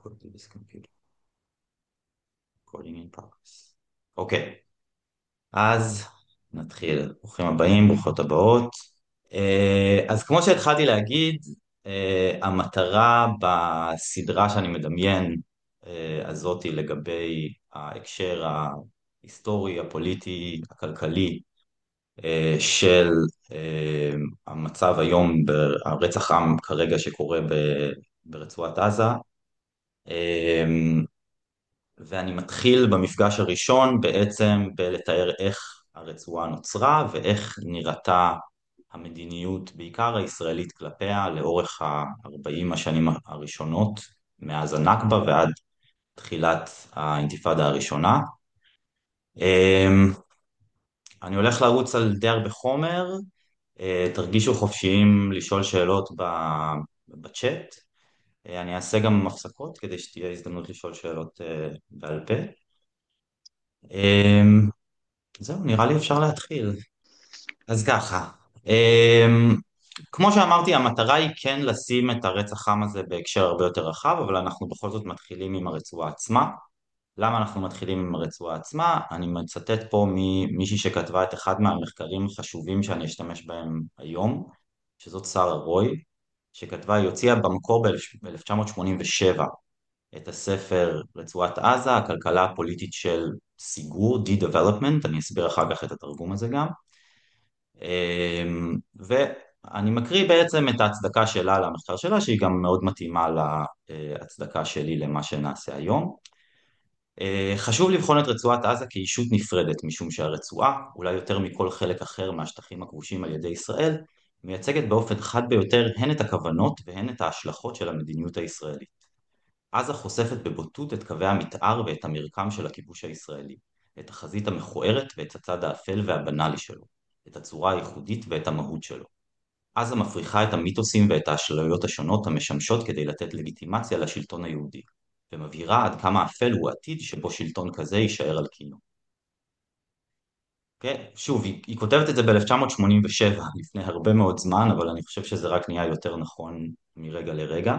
Go to this computer. Recording in progress. אוקיי, אז נתחיל. ברוכים הבאים, ברוכות הבאות. אז כמו שהתחלתי להגיד, המטרה בסדרה שאני מדמיין הזאתי לגבי ההקשר ההיסטורי, הפוליטי, הכלכלי של המצב היום, הרצח עם כרגע שקורה ברצועת עזה, ואני מתחיל במפגש הראשון בעצם בלתאר איך הרצועה נוצרה ואיך נראתה המדיניות, בעיקר הישראלית כלפיה, לאורך ה-40 השנים הראשונות, מאז הנכבה ועד תחילת האינתיפאדה הראשונה. אני הולך לרוץ על די הרבה חומר, תרגישו חופשיים לשאול שאלות בצ'אט. אני אעשה גם הפסקות כדי שתהיה הזדמנות לשאול שאלות בעל פה. זהו, נראה לי אפשר להתחיל. אז ככה, כמו שאמרתי, המטרה היא כן לשים את הרצח עם הזה בהקשר הרבה יותר רחב, אבל אנחנו בכל זאת מתחילים עם הרצועה עצמה. למה אנחנו מתחילים עם הרצועה עצמה? אני מצטט פה ממישהי שכתבה את אחד מהמחקרים החשובים שאני אשתמש בהם היום, שזאת שרה רוי, שכתבה, היא הוציאה במקור ב-1987 את הספר רצועת עזה, הכלכלה הפוליטית של סיגור, de-development, אני אסביר אחר כך את התרגום הזה גם. ואני מקריא בעצם את ההצדקה שלה למחקר שלה, שהיא גם מאוד מתאימה להצדקה שלי למה שנעשה היום. חשוב לבחון את רצועת עזה כישות נפרדת, משום שהרצועה, אולי יותר מכל חלק אחר מהשטחים הכבושים על ידי ישראל, מייצגת באופן חד ביותר הן את הכוונות והן את ההשלכות של המדיניות הישראלית. עזה חושפת בבוטות את קווי המתאר ואת המרקם של הכיבוש הישראלי, את החזית המכוערת ואת הצד האפל והבנאלי שלו, את הצורה הייחודית ואת המהות שלו. עזה מפריחה את המיתוסים ואת האשליות השונות המשמשות כדי לתת לגיטימציה לשלטון היהודי, ומבהירה עד כמה אפל הוא עתיד שבו שלטון כזה יישאר על כינו. Okay? שוב, היא כותבת את זה ב-1987, לפני הרבה מאוד זמן, אבל אני חושב שזה רק נהיה יותר נכון מרגע לרגע.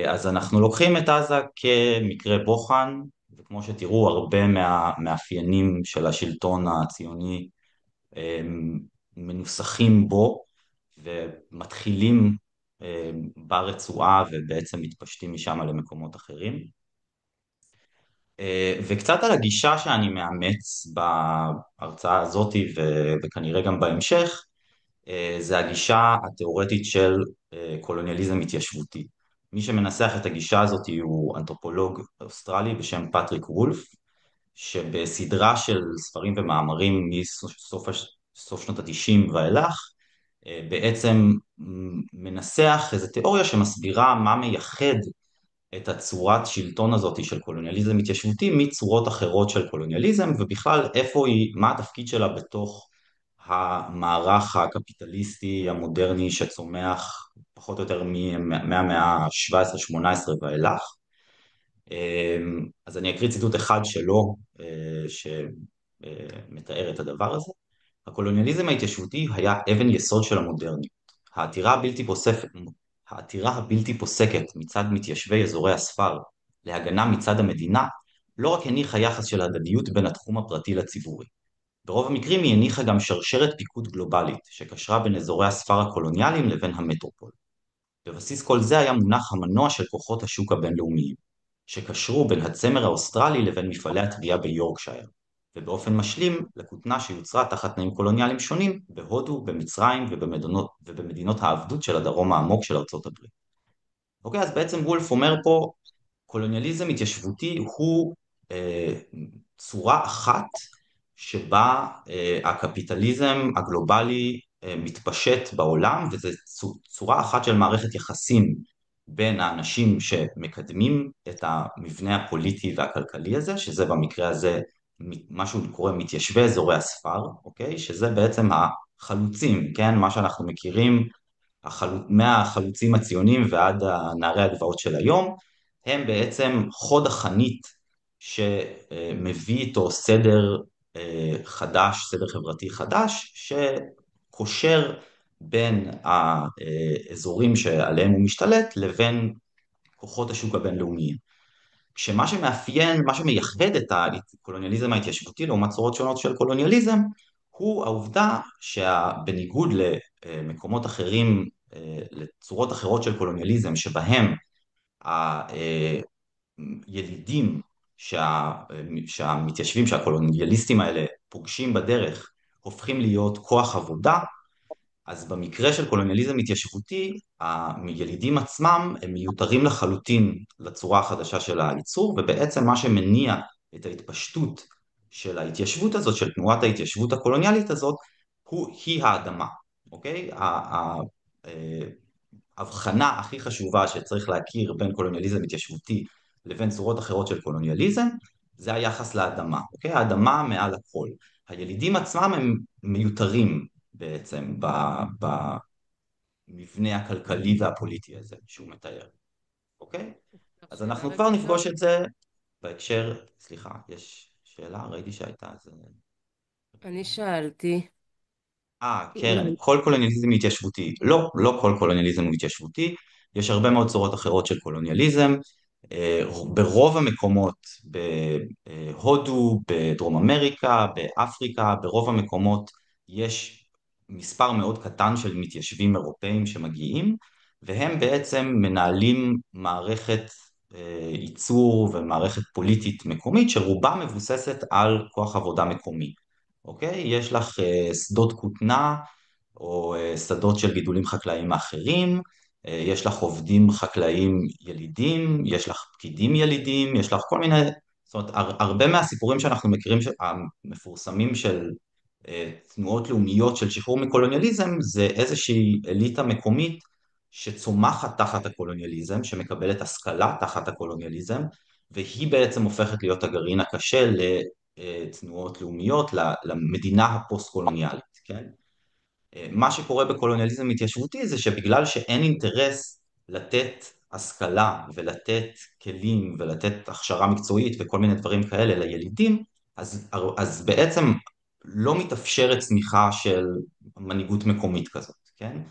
אז אנחנו לוקחים את עזה כמקרה בוחן, וכמו שתראו, הרבה מהמאפיינים של השלטון הציוני מנוסחים בו, ומתחילים ברצועה ובעצם מתפשטים משם למקומות אחרים. וקצת על הגישה שאני מאמץ בהרצאה הזאת וכנראה גם בהמשך, זה הגישה התיאורטית של קולוניאליזם התיישבותי. מי שמנסח את הגישה הזאת הוא אנתרופולוג אוסטרלי בשם פטריק וולף, שבסדרה של ספרים ומאמרים מסוף שנות ה-90 ואילך, בעצם מנסח איזו תיאוריה שמסבירה מה מייחד את הצורת שלטון הזאת של קולוניאליזם התיישבותי מצורות אחרות של קולוניאליזם, ובכלל איפה היא, מה התפקיד שלה בתוך המערך הקפיטליסטי המודרני שצומח פחות או יותר מהמאה ה-17-18 ואילך. אז אני אקריא ציטוט אחד שלו שמתאר את הדבר הזה. הקולוניאליזם ההתיישבותי היה אבן יסוד של המודרניות. העתירה הבלתי פוסקת מצד מתיישבי אזורי הספר להגנה מצד המדינה לא רק הניחה יחס של הדדיות בין התחום הפרטי לציבורי. ברוב המקרים היא הניחה גם שרשרת פיקוד גלובלית שקשרה בין אזורי הספר הקולוניאליים לבין המטרופול. בבסיס כל זה היה מונח המנוע של כוחות השוק הבינלאומיים, שקשרו בין הצמר האוסטרלי לבין מפעלי התביעה ביורקשייר, ובאופן משלים לכותנה שיוצרה תחת תנאים קולוניאליים שונים בהודו, במצרים ובמדינות העבדות של הדרום העמוק של ארצות הברית. אוקיי, אז בעצם וולף אומר פה, קולוניאליזם התיישבותי הוא צורה אחת שבה הקפיטליזם הגלובלי מתפשט בעולם, וזו צורה אחת של מערכת יחסים בין האנשים שמקדמים את המבנה הפוליטי והכלכלי הזה, שזה במקרה הזה מה שהוא קורא מתיישבי אזורי הספר, אוקיי? שזה בעצם החלוצים, כן? מה שאנחנו מכירים מהחלוצים הציונים ועד נערי הגבעות של היום, הם בעצם חוד החנית שמביא איתו סדר חדש, סדר חברתי חדש, שקושר בין האזורים שעליהם הוא משתלט לבין כוחות השוק הבינלאומיים. שמה שמאפיין, מה שמייחד את הקולוניאליזם ההתיישבותי לעומת צורות שונות של קולוניאליזם, הוא העובדה שבניגוד למקומות אחרים, לצורות אחרות של קולוניאליזם, שבהם הילידים שהמתיישבים, שהקולוניאליסטים האלה פוגשים בדרך, הופכים להיות כוח עבודה, אז במקרה של קולוניאליזם התיישבותי, הילידים עצמם הם מיותרים לחלוטין לצורה החדשה של הייצור, ובעצם מה שמניע את ההתפשטות של ההתיישבות הזאת, של תנועת ההתיישבות הקולוניאלית הזאת, היא האדמה, אוקיי? ההבחנה הכי חשובה שצריך להכיר בין קולוניאליזם התיישבותי לבין צורות אחרות של קולוניאליזם, זה היחס לאדמה, אוקיי? האדמה מעל הכל. הילידים עצמם הם מיותרים בעצם במבנה הכלכלי והפוליטי הזה שהוא מתאר, אוקיי? אז שאלה אנחנו כבר רגע, נפגוש את זה בהקשר, סליחה, יש שאלה? ראיתי שהייתה איזה... אני שאלתי קרן, אם כל קולוניאליזם הוא התיישבותי. לא, לא כל קולוניאליזם הוא התיישבותי, יש הרבה מאוד צורות אחרות של קולוניאליזם. ברוב המקומות, בהודו, בדרום אמריקה, באפריקה, ברוב המקומות יש מספר מאוד קטן של מתיישבים אירופאים שמגיעים, והם בעצם מנהלים מערכת ייצור ומערכת פוליטית מקומית שרובה מבוססת על כוח עבודה מקומי. אוקיי? יש לך שדות כותנה או שדות של גידולים חקלאיים אחרים, יש לך עובדים חקלאיים ילידים, יש לך פקידים ילידים, יש לך כל מיני, זאת אומרת, הרבה מהסיפורים שאנחנו מכירים, המפורסמים של תנועות לאומיות של שחרור מקולוניאליזם, זה איזושהי אליטה מקומית שצומחת תחת הקולוניאליזם, שמקבלת השכלה תחת הקולוניאליזם, והיא בעצם הופכת להיות הגרעין הקשה לתנועות לאומיות, למדינה הפוסט-קולוניאלית, כן? מה שקורה בקולוניאליזם התיישבותי זה שבגלל שאין אינטרס לתת השכלה ולתת כלים ולתת הכשרה מקצועית וכל מיני דברים כאלה לילידים, אז בעצם לא מתאפשרת צמיחה של מנהיגות מקומית כזאת, כן?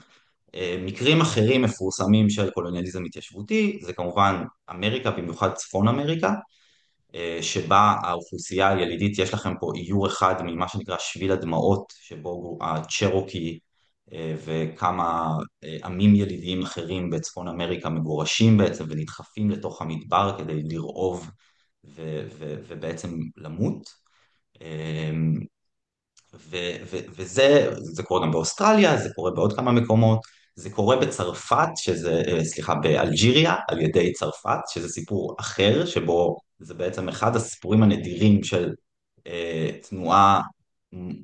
מקרים אחרים מפורסמים של קולוניאליזם התיישבותי זה כמובן אמריקה, במיוחד צפון אמריקה, שבה האוכלוסייה הילידית, יש לכם פה איור אחד ממה שנקרא שביל הדמעות, שבו הצ'רוקי וכמה עמים ילידיים אחרים בצפון אמריקה מגורשים בעצם ונדחפים לתוך המדבר כדי לרעוב ובעצם למות. וזה קורה גם באוסטרליה, זה קורה בעוד כמה מקומות, זה קורה בצרפת, סליחה, באלג'יריה, על ידי צרפת, שזה סיפור אחר, שבו זה בעצם אחד הסיפורים הנדירים של תנועה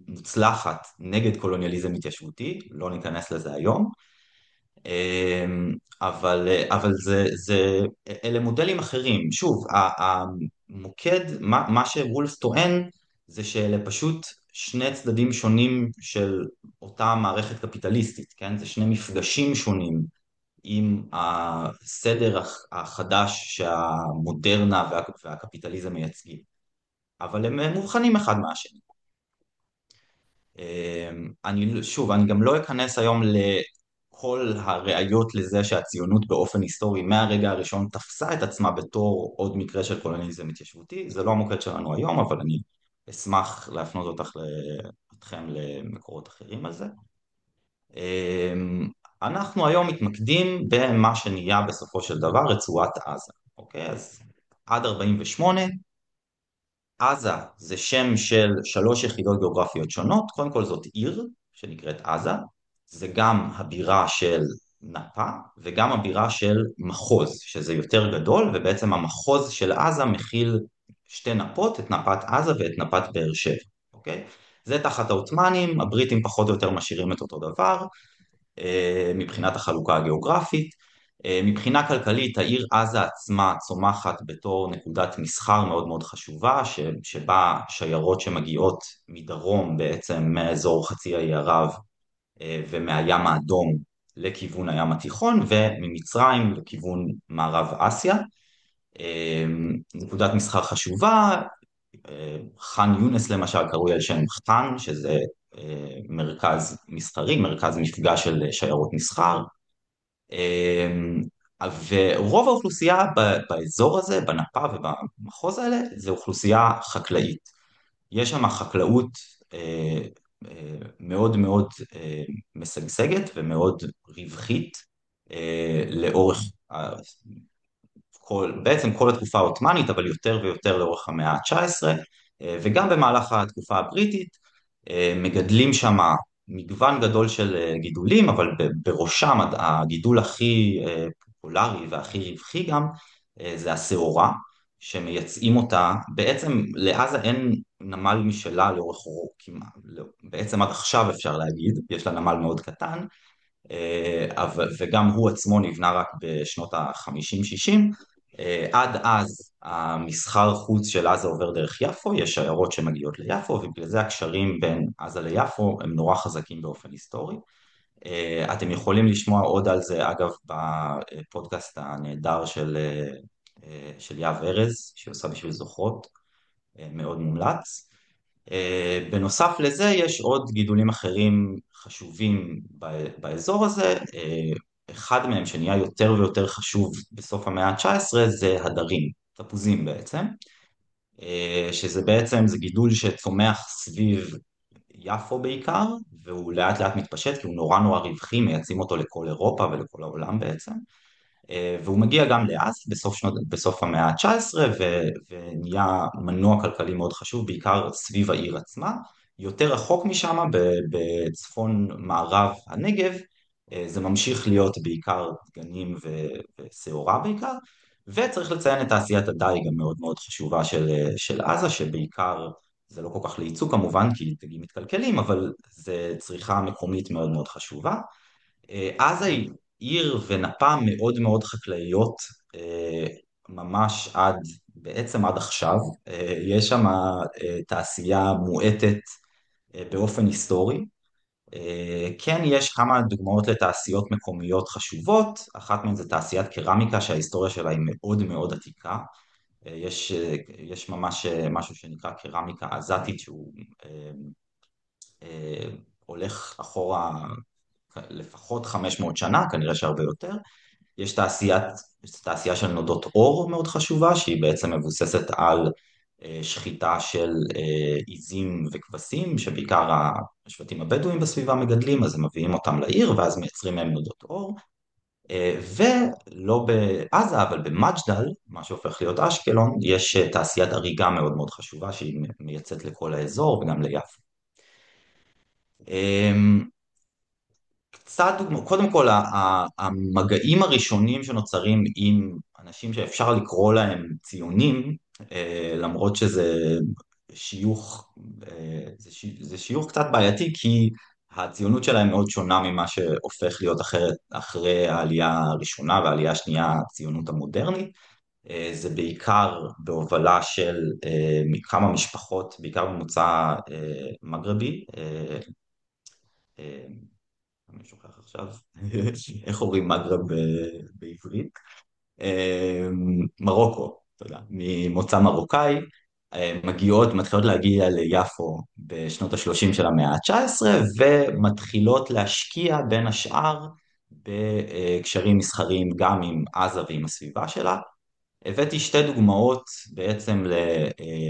מוצלחת נגד קולוניאליזם התיישבותי, לא ניכנס לזה היום, אבל אלה מודלים אחרים. שוב, המוקד, מה שוולף טוען זה שאלה פשוט שני צדדים שונים של אותה מערכת קפיטליסטית, כן? זה שני מפגשים שונים עם הסדר החדש שהמודרנה והקפיטליזם מייצגים, אבל הם מובחנים אחד מהשני. אני גם לא אכנס היום לכל הראיות לזה שהציונות באופן היסטורי מהרגע הראשון תפסה את עצמה בתור עוד מקרה של קולוניאליזם התיישבותי, זה לא המוקד שלנו היום, אבל אני אשמח להפנות אתכם למקורות אחרים על זה. אנחנו היום מתמקדים במה שנהיה בסופו של דבר רצועת עזה, אוקיי? אז עד 48' עזה זה שם של שלוש יחידות גיאוגרפיות שונות, קודם כל זאת עיר שנקראת עזה, זה גם הבירה של נפה וגם הבירה של מחוז, שזה יותר גדול, ובעצם המחוז של עזה מכיל שתי נפות, את נפת עזה ואת נפת באר שבע, אוקיי? זה תחת העות'מאנים, הבריטים פחות או יותר משאירים את אותו דבר, מבחינת החלוקה הגיאוגרפית. מבחינה כלכלית, העיר עזה עצמה צומחת בתור נקודת מסחר מאוד מאוד חשובה, שבה שיירות שמגיעות מדרום בעצם מאזור חצי האי ערב ומהים האדום לכיוון הים התיכון, וממצרים לכיוון מערב אסיה. נקודת מסחר חשובה, חאן יונס למשל קרוי על שם חתן, שזה מרכז מסחרי, מרכז מפגש של שיירות מסחר. ורוב האוכלוסייה באזור הזה, בנפה ובמחוז האלה, זה אוכלוסייה חקלאית. יש שם חקלאות אה, מאוד מאוד משגשגת ומאוד רווחית לאורך בעצם כל התקופה העות'מאנית, אבל יותר ויותר לאורך המאה ה-19, וגם במהלך התקופה הבריטית, מגדלים שם מגוון גדול של גידולים, אבל בראשם הגידול הכי פופולרי והכי רווחי גם, זה השעורה, שמייצאים אותה, בעצם לעזה אין נמל משלה לאורך כמעט, בעצם עד עכשיו אפשר להגיד, יש לה נמל מאוד קטן, וגם הוא עצמו נבנה רק בשנות ה-50-60. עד אז המסחר חוץ של עזה עובר דרך יפו, יש שיירות שמגיעות ליפו, ובגלל זה הקשרים בין עזה ליפו הם נורא חזקים באופן היסטורי. אתם יכולים לשמוע עוד על זה, אגב, בפודקאסט הנהדר של יהב ארז, שהיא עושה בשביל זוכרות, מאוד מומלץ. בנוסף לזה יש עוד גידולים אחרים חשובים באזור הזה, אחד מהם שנהיה יותר ויותר חשוב בסוף המאה ה-19 זה הדרים, תפוזים בעצם, שזה בעצם זה גידול שצומח סביב יפו בעיקר, והוא לאט לאט מתפשט כי הוא נורא נורא רווחי, מייצאים אותו לכל אירופה ולכל העולם בעצם. והוא מגיע גם לעזה בסוף המאה ה-19 ונהיה מנוע כלכלי מאוד חשוב, בעיקר סביב העיר עצמה. יותר רחוק משם, בצפון מערב הנגב, זה ממשיך להיות בעיקר דגנים ושעורה בעיקר, וצריך לציין את תעשיית הדיג המאוד מאוד חשובה של עזה, שבעיקר זה לא כל כך לייצוא כמובן, כי דגים מתקלקלים, אבל זה צריכה מקומית מאוד מאוד חשובה. עזה היא עיר ונפה מאוד מאוד חקלאיות, ממש בעצם עד עכשיו. יש שם תעשייה מועטת באופן היסטורי. כן, יש כמה דוגמאות לתעשיות מקומיות חשובות, אחת מהן זה תעשיית קרמיקה שההיסטוריה שלה היא מאוד מאוד עתיקה. יש ממש משהו שנקרא קרמיקה עזתית שהוא אה, הולך אחורה לפחות 500 שנה, כנראה שהרבה יותר. יש תעשייה של נודות אור מאוד חשובה, שהיא בעצם מבוססת על שחיטה של עיזים וכבשים, שבעיקר השבטים הבדואים בסביבה מגדלים, אז הם מביאים אותם לעיר, ואז מייצרים מהם נודות אור. ולא בעזה, אבל במג'דל, מה שהופך להיות אשקלון, יש תעשיית הריגה מאוד מאוד חשובה, שהיא מייצאת לכל האזור וגם ליפו. קצת דוגמא, קודם כל המגעים הראשונים שנוצרים עם אנשים שאפשר לקרוא להם ציונים, למרות שזה שיוך, זה שיוך קצת בעייתי כי הציונות שלהם מאוד שונה ממה שהופך להיות אחרת אחרי העלייה הראשונה והעלייה השנייה, הציונות המודרנית. זה בעיקר בהובלה של כמה משפחות, בעיקר ממוצא מגרבי, אני שוכח עכשיו, איך אומרים מגרב בעברית? מרוקו, תודה, ממוצא מרוקאי, מתחילות להגיע ליפו בשנות ה-30 של המאה ה-19 ומתחילות להשקיע בין השאר בקשרים מסחריים גם עם עזה ועם הסביבה שלה. הבאתי שתי דוגמאות בעצם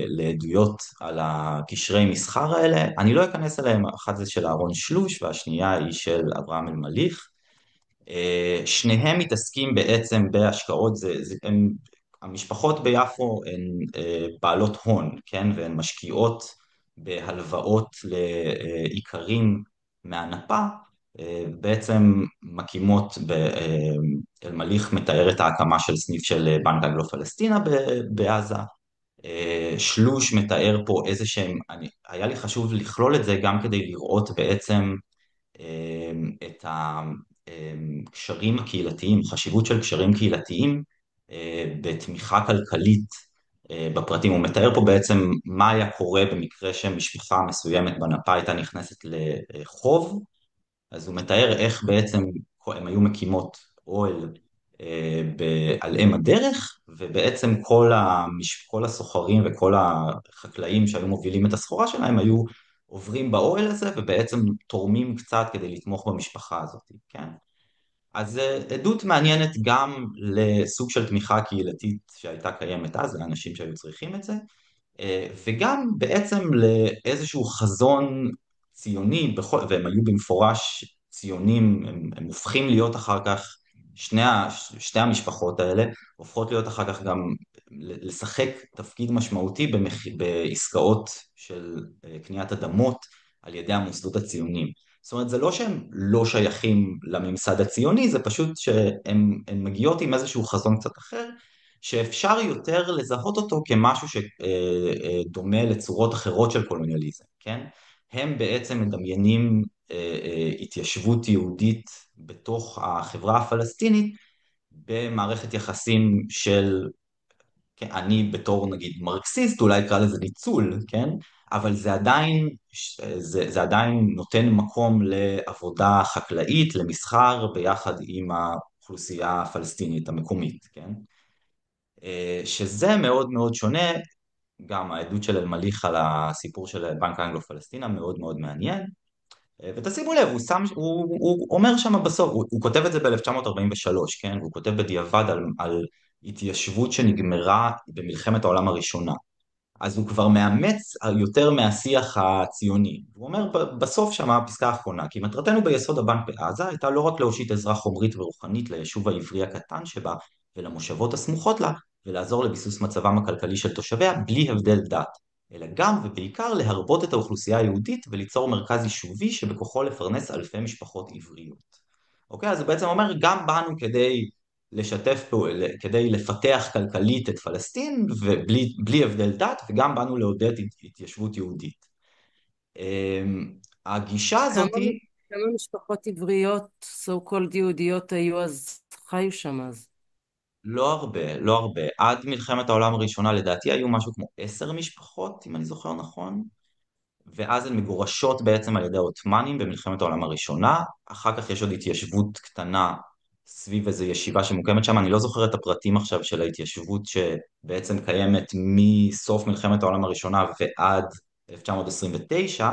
לעדויות על הקשרי מסחר האלה, אני לא אכנס אליהם, אחת זה של אהרון שלוש והשנייה היא של אברהם אלמליך. שניהם מתעסקים בעצם בהשקעות, המשפחות ביפו הן בעלות הון, כן, והן משקיעות בהלוואות לאיכרים מהנפה, בעצם מקימות, אלמליך מתאר את ההקמה של סניף של בנק אנגלו-פלסטינה בעזה, שלוש מתאר פה איזה שהם, היה לי חשוב לכלול את זה גם כדי לראות בעצם את הקשרים הקהילתיים, חשיבות של קשרים קהילתיים בתמיכה כלכלית בפרטים. הוא מתאר פה בעצם מה היה קורה במקרה שמשפחה מסוימת בנפה הייתה נכנסת לחוב, אז הוא מתאר איך בעצם הם היו מקימות אוהל על אם הדרך, ובעצם כל הסוחרים וכל החקלאים שהיו מובילים את הסחורה שלהם היו עוברים באוהל הזה ובעצם תורמים קצת כדי לתמוך במשפחה הזאת, כן? אז עדות מעניינת גם לסוג של תמיכה קהילתית שהייתה קיימת אז, לאנשים שהיו צריכים את זה, וגם בעצם לאיזשהו חזון ציוני, והם היו במפורש ציונים, הם הופכים להיות אחר כך, שתי המשפחות האלה הופכות להיות אחר כך גם לשחק תפקיד משמעותי בעסקאות של קניית אדמות על ידי המוסדות הציוניים. זאת אומרת, זה לא שהם לא שייכים לממסד הציוני, זה פשוט שהן מגיעות עם איזשהו חזון קצת אחר, שאפשר יותר לזהות אותו כמשהו שדומה לצורות אחרות של קולוניאליזם, כן? הם בעצם מדמיינים התיישבות יהודית בתוך החברה הפלסטינית במערכת יחסים של, כן, אני בתור נגיד מרקסיסט אולי אקרא לזה ניצול, כן? אבל זה עדיין נותן מקום לעבודה חקלאית, למסחר, ביחד עם האוכלוסייה הפלסטינית המקומית, כן? שזה מאוד מאוד שונה, גם העדות של אל-מליך על הסיפור של בנק האנגלו-פלסטינה מאוד מאוד מעניין, ותשימו לב, הוא אומר שם בסוף, הוא כותב את זה ב-1943, כן? והוא כותב בדיעבד על התיישבות שנגמרה במלחמת העולם הראשונה. אז הוא כבר מאמץ יותר מהשיח הציוני. הוא אומר בסוף שם הפסקה האחרונה, כי מטרתנו ביסוד הבנק בעזה הייתה לא רק להושיט עזרה חומרית ורוחנית ליישוב העברי הקטן שבה ולמושבות הסמוכות לה, ולעזור לביסוס מצבם הכלכלי של תושביה בלי הבדל דת, אלא גם ובעיקר להרבות את האוכלוסייה היהודית וליצור מרכז יישובי שבכוחו לפרנס אלפי משפחות עבריות. אוקיי, אז הוא בעצם אומר גם באנו כדי לשתף פעולה, כדי לפתח כלכלית את פלסטין ובלי הבדל דת, וגם באנו לעודד התיישבות יהודית. הגישה כמה, הזאת היא כמה משפחות עבריות, so called יהודיות היו אז, חיו שם אז? לא הרבה, לא הרבה. עד מלחמת העולם הראשונה לדעתי היו משהו כמו 10 משפחות, אם אני זוכר נכון, ואז הן מגורשות בעצם על ידי העות'מאנים במלחמת העולם הראשונה. אחר כך יש עוד התיישבות קטנה סביב איזו ישיבה שמוקמת שם, אני לא זוכר את הפרטים עכשיו של ההתיישבות שבעצם קיימת מסוף מלחמת העולם הראשונה ועד 1929,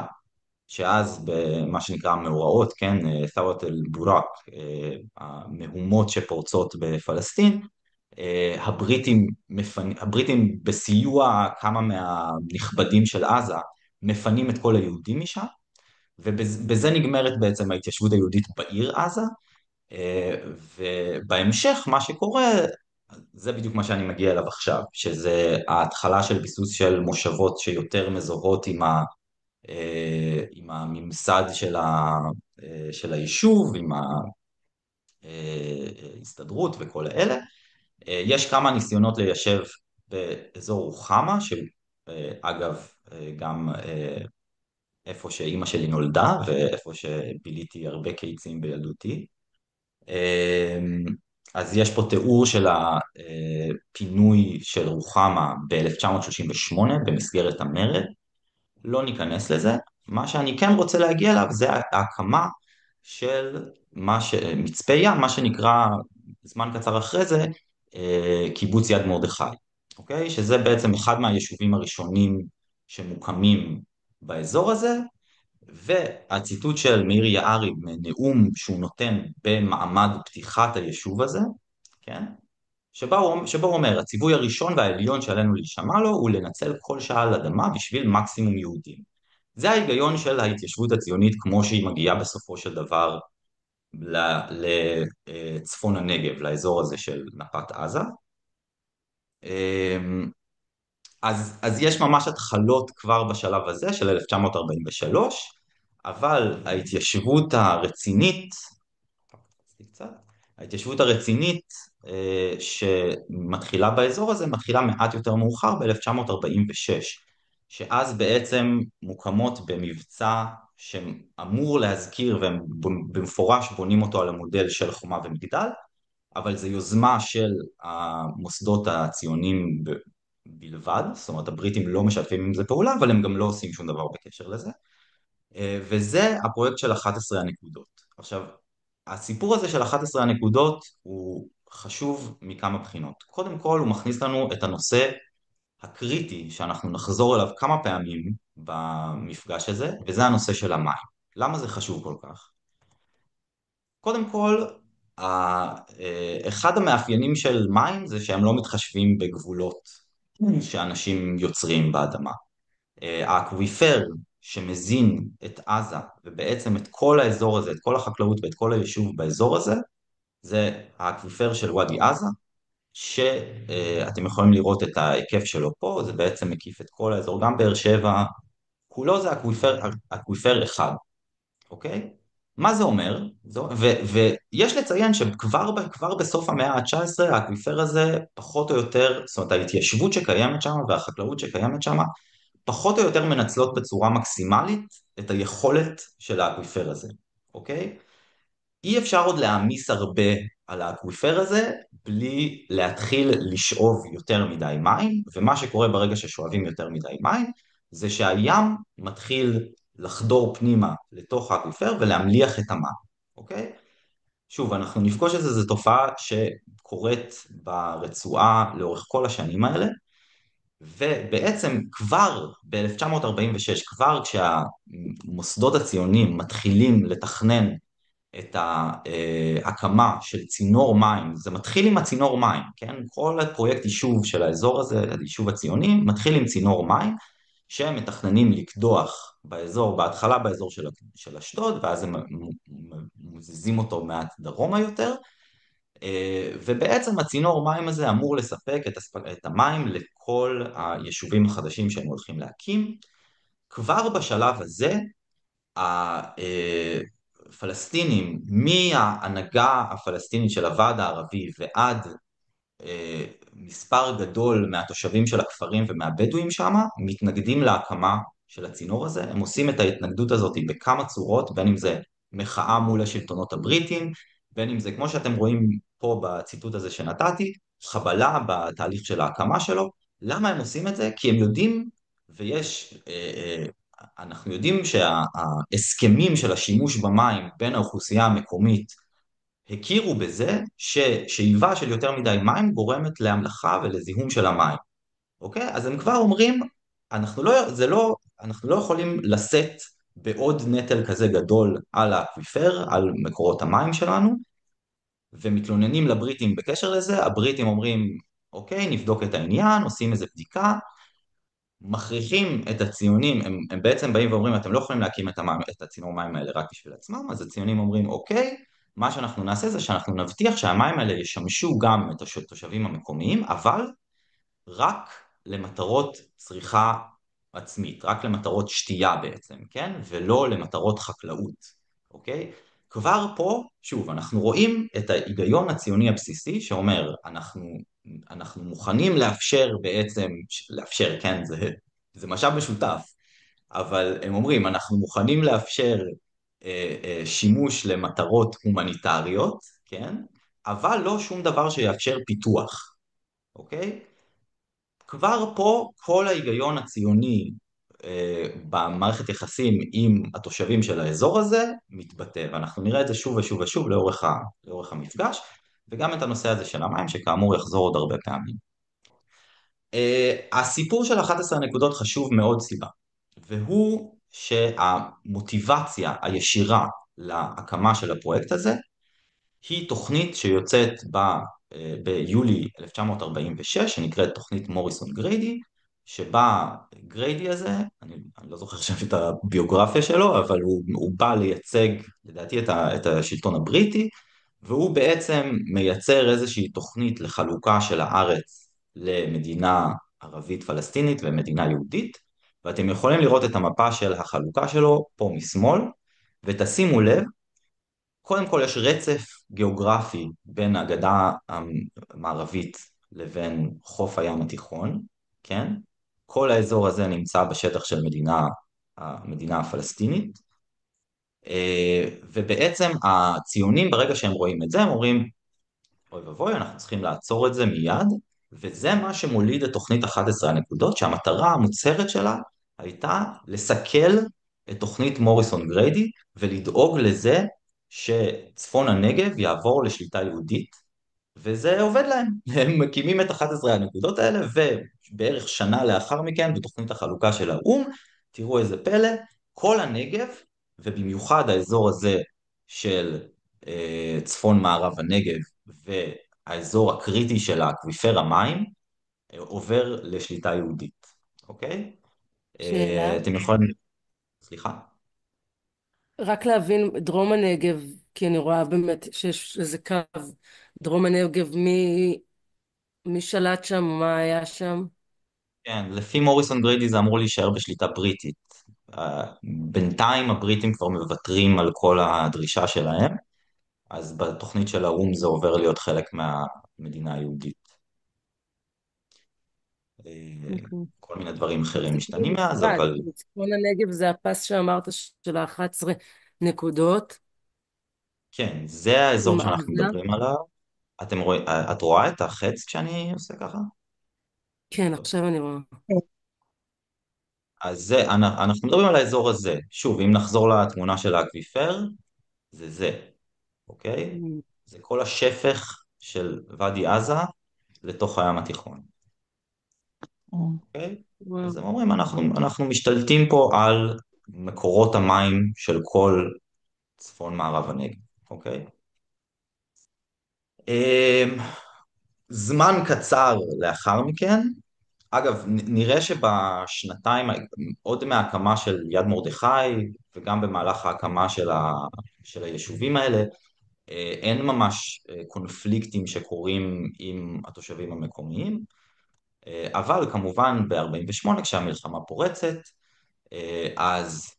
שאז במה שנקרא המאורעות, כן, ת'ורת אל-בוראק, המהומות שפורצות בפלסטין, הבריטים בסיוע כמה מהנכבדים של עזה מפנים את כל היהודים משם, ובזה נגמרת בעצם ההתיישבות היהודית בעיר עזה, ובהמשך מה שקורה זה בדיוק מה שאני מגיע אליו עכשיו, שזה ההתחלה של ביסוס של מושבות שיותר מזוהות עם הממסד של היישוב, עם ההסתדרות וכל אלה. יש כמה ניסיונות ליישב באזור רוחמה, שאגב גם איפה שאימא שלי נולדה ואיפה שביליתי הרבה קיצים בילדותי. אז יש פה תיאור של הפינוי של רוחמה ב-1938 במסגרת המרד, לא ניכנס לזה. מה שאני כן רוצה להגיע אליו זה ההקמה של מצפה ים, מה שנקרא זמן קצר אחרי זה קיבוץ יד מרדכי, אוקיי? שזה בעצם אחד מהיישובים הראשונים שמוקמים באזור הזה, והציטוט של מאיר יערי מנאום שהוא נותן במעמד פתיחת היישוב הזה, כן? שבו הוא אומר, הציווי הראשון והעליון שעלינו להישמע לו הוא לנצל כל שעה על אדמה בשביל מקסימום יהודים. זה ההיגיון של ההתיישבות הציונית כמו שהיא מגיעה בסופו של דבר לצפון הנגב, לאזור הזה של נפת עזה. אז יש ממש התחלות כבר בשלב הזה של 1943, אבל ההתיישבות הרצינית שמתחילה באזור הזה מתחילה מעט יותר מאוחר ב-1946, שאז בעצם מוקמות במבצע שאמור להזכיר והם במפורש בונים אותו על המודל של חומה ומגדל, אבל זו יוזמה של המוסדות הציוניים בלבד, זאת אומרת הבריטים לא משתפים עם זה פעולה, אבל הם גם לא עושים שום דבר בקשר לזה, וזה הפרויקט של 11 הנקודות. עכשיו, הסיפור הזה של 11 הנקודות הוא חשוב מכמה בחינות. קודם כל הוא מכניס לנו את הנושא הקריטי שאנחנו נחזור אליו כמה פעמים במפגש הזה, וזה הנושא של המים. למה זה חשוב כל כך? קודם כל, אחד המאפיינים של מים זה שהם לא מתחשבים בגבולות שאנשים יוצרים באדמה. האקוויפר שמזין את עזה, ובעצם את כל האזור הזה, את כל החקלאות ואת כל היישוב באזור הזה, זה האקוויפר של ואדי עזה, שאתם יכולים לראות את ההיקף שלו פה, זה בעצם מקיף את כל האזור, גם באר שבע, כולו זה אקוויפר אחד, אוקיי? מה זה אומר? ויש לציין שכבר בסוף המאה ה-19 האקוויפר הזה פחות או יותר, זאת אומרת ההתיישבות שקיימת שם והחקלאות שקיימת שם, פחות או יותר מנצלות בצורה מקסימלית את היכולת של האקוויפר הזה, אוקיי? אי אפשר עוד להעמיס הרבה על האקוויפר הזה בלי להתחיל לשאוב יותר מדי מים, ומה שקורה ברגע ששואבים יותר מדי מים זה שהים מתחיל לחדור פנימה לתוך האקוויפר ולהמליח את המים, אוקיי? שוב, אנחנו נפגוש את זה, זו תופעה שקורית ברצועה לאורך כל השנים האלה, ובעצם כבר ב-1946, כבר כשהמוסדות הציוניים מתחילים לתכנן את ההקמה של צינור מים, זה מתחיל עם הצינור מים, כן? כל הפרויקט יישוב של האזור הזה, היישוב הציוני, מתחיל עם צינור מים, שהם מתכננים לקדוח באזור, בהתחלה באזור של אשדוד, ואז הם מזיזים אותו מעט דרומה יותר, ובעצם הצינור מים הזה אמור לספק את המים לכל היישובים החדשים שהם הולכים להקים. כבר בשלב הזה, הפלסטינים, מההנהגה הפלסטינית של הוועד הערבי ועד מספר גדול מהתושבים של הכפרים ומהבדואים שם, מתנגדים להקמה של הצינור הזה. הם עושים את ההתנגדות הזאת בכמה צורות, בין אם זה מחאה מול השלטונות הבריטים, בין אם זה, כמו שאתם רואים פה בציטוט הזה שנתתי, חבלה בתהליך של ההקמה שלו. למה הם עושים את זה? כי הם יודעים, אנחנו יודעים שההסכמים של השימוש במים בין האוכלוסייה המקומית הכירו בזה ששאיבה של יותר מדי מים גורמת להמלחה ולזיהום של המים, אוקיי? אז הם כבר אומרים, אנחנו לא יכולים לשאת בעוד נטל כזה גדול על האקוויפר, על מקורות המים שלנו, ומתלוננים לבריטים בקשר לזה. הבריטים אומרים, אוקיי, נבדוק את העניין, עושים איזה בדיקה, מכריחים את הציונים, הם בעצם באים ואומרים, אתם לא יכולים להקים את הצינור מים האלה רק בשביל עצמם, אז הציונים אומרים, אוקיי, מה שאנחנו נעשה זה שאנחנו נבטיח שהמים האלה ישמשו גם את התושבים המקומיים, אבל רק למטרות צריכה עצמית, רק למטרות שתייה בעצם, כן? ולא למטרות חקלאות, אוקיי? כבר פה, שוב, אנחנו רואים את ההיגיון הציוני הבסיסי שאומר, אנחנו מוכנים לאפשר בעצם, לאפשר, כן, זה משאב משותף, אבל הם אומרים, אנחנו מוכנים לאפשר שימוש למטרות הומניטריות, כן? אבל לא שום דבר שיאפשר פיתוח, אוקיי? כבר פה כל ההיגיון הציוני במערכת יחסים עם התושבים של האזור הזה מתבטא, ואנחנו נראה את זה שוב ושוב ושוב לאורך המפגש, וגם את הנושא הזה של המים שכאמור יחזור עוד הרבה פעמים. הסיפור של 11 הנקודות חשוב מאוד סיבה, והוא שהמוטיבציה הישירה להקמה של הפרויקט הזה היא תוכנית שיוצאת ביולי 1946, שנקראת תוכנית מוריסון גריידי, שבה גריידי הזה, אני לא זוכר שם את הביוגרפיה שלו, אבל הוא בא לייצג לדעתי את השלטון הבריטי, והוא בעצם מייצר איזושהי תוכנית לחלוקה של הארץ למדינה ערבית פלסטינית ומדינה יהודית, ואתם יכולים לראות את המפה של החלוקה שלו פה משמאל, ותשימו לב, קודם כל יש רצף גיאוגרפי בין הגדה המערבית לבין חוף הים התיכון, כן? כל האזור הזה נמצא בשטח של המדינה הפלסטינית, ובעצם הציונים ברגע שהם רואים את זה, הם אומרים, אוי ואבוי, אנחנו צריכים לעצור את זה מיד, וזה מה שמוליד את תוכנית 11 הנקודות, שהמטרה המוצהרת שלה הייתה לסכל את תוכנית מוריסון גריידי, ולדאוג לזה שצפון הנגב יעבור לשליטה יהודית, וזה עובד להם. הם מקימים את 11 הנקודות האלה, ובערך שנה לאחר מכן, בתוכנית החלוקה של האו"ם, תראו איזה פלא, כל הנגב, ובמיוחד האזור הזה של צפון מערב הנגב והאזור הקריטי של האקוויפר המים עובר לשליטה יהודית, אוקיי? שאלה, אתם יכולים, סליחה? רק להבין, דרום הנגב, כי אני רואה באמת שיש איזה קו, דרום הנגב, מי שלט שם, מה היה שם? כן, לפי מוריסון גריידי זה אמור להישאר בשליטה בריטית. בינתיים הבריטים כבר מוותרים על כל הדרישה שלהם, אז בתוכנית של האו"ם זה עובר להיות חלק מהמדינה היהודית. אוקיי. כל מיני דברים אז אחרים זה כאילו משתנים מאז, נפרד, אבל כאילו צפון הנגב זה הפס שאמרת של ה-11 נקודות, כן, זה האזור עם שאנחנו עזה. מדברים עליו. את רואה את החץ כשאני עושה ככה? כן, טוב. עכשיו אני רואה. אז אנחנו מדברים על האזור הזה. שוב, אם נחזור לתמונה של האקוויפר, זה, אוקיי? Mm. זה כל השפך של ואדי עזה לתוך הים התיכון, אוקיי? וואו. אז הם אומרים, אנחנו משתלטים פה על מקורות המים של כל צפון מערב הנגב, אוקיי? אמ, זמן קצר לאחר מכן, אגב, נראה שבשנתיים, עוד מההקמה של יד מרדכי וגם במהלך ההקמה של היישובים האלה, אין ממש קונפליקטים שקורים עם התושבים המקומיים, אבל כמובן ב-48' כשהמלחמה פורצת, אז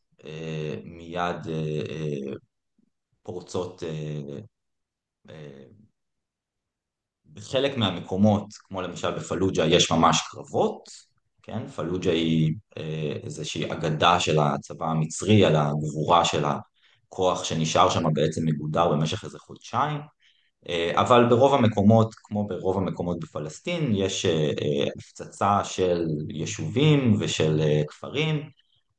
מיד פורצות בחלק מהמקומות, כמו למשל בפלוג'ה, יש ממש קרבות, כן? פלוג'ה היא איזושהי אגדה של הצבא המצרי על הגבורה של הכוח שנשאר שם בעצם מגודר במשך איזה חודשיים, אבל ברוב המקומות, כמו ברוב המקומות בפלסטין, יש הפצצה של יישובים ושל כפרים,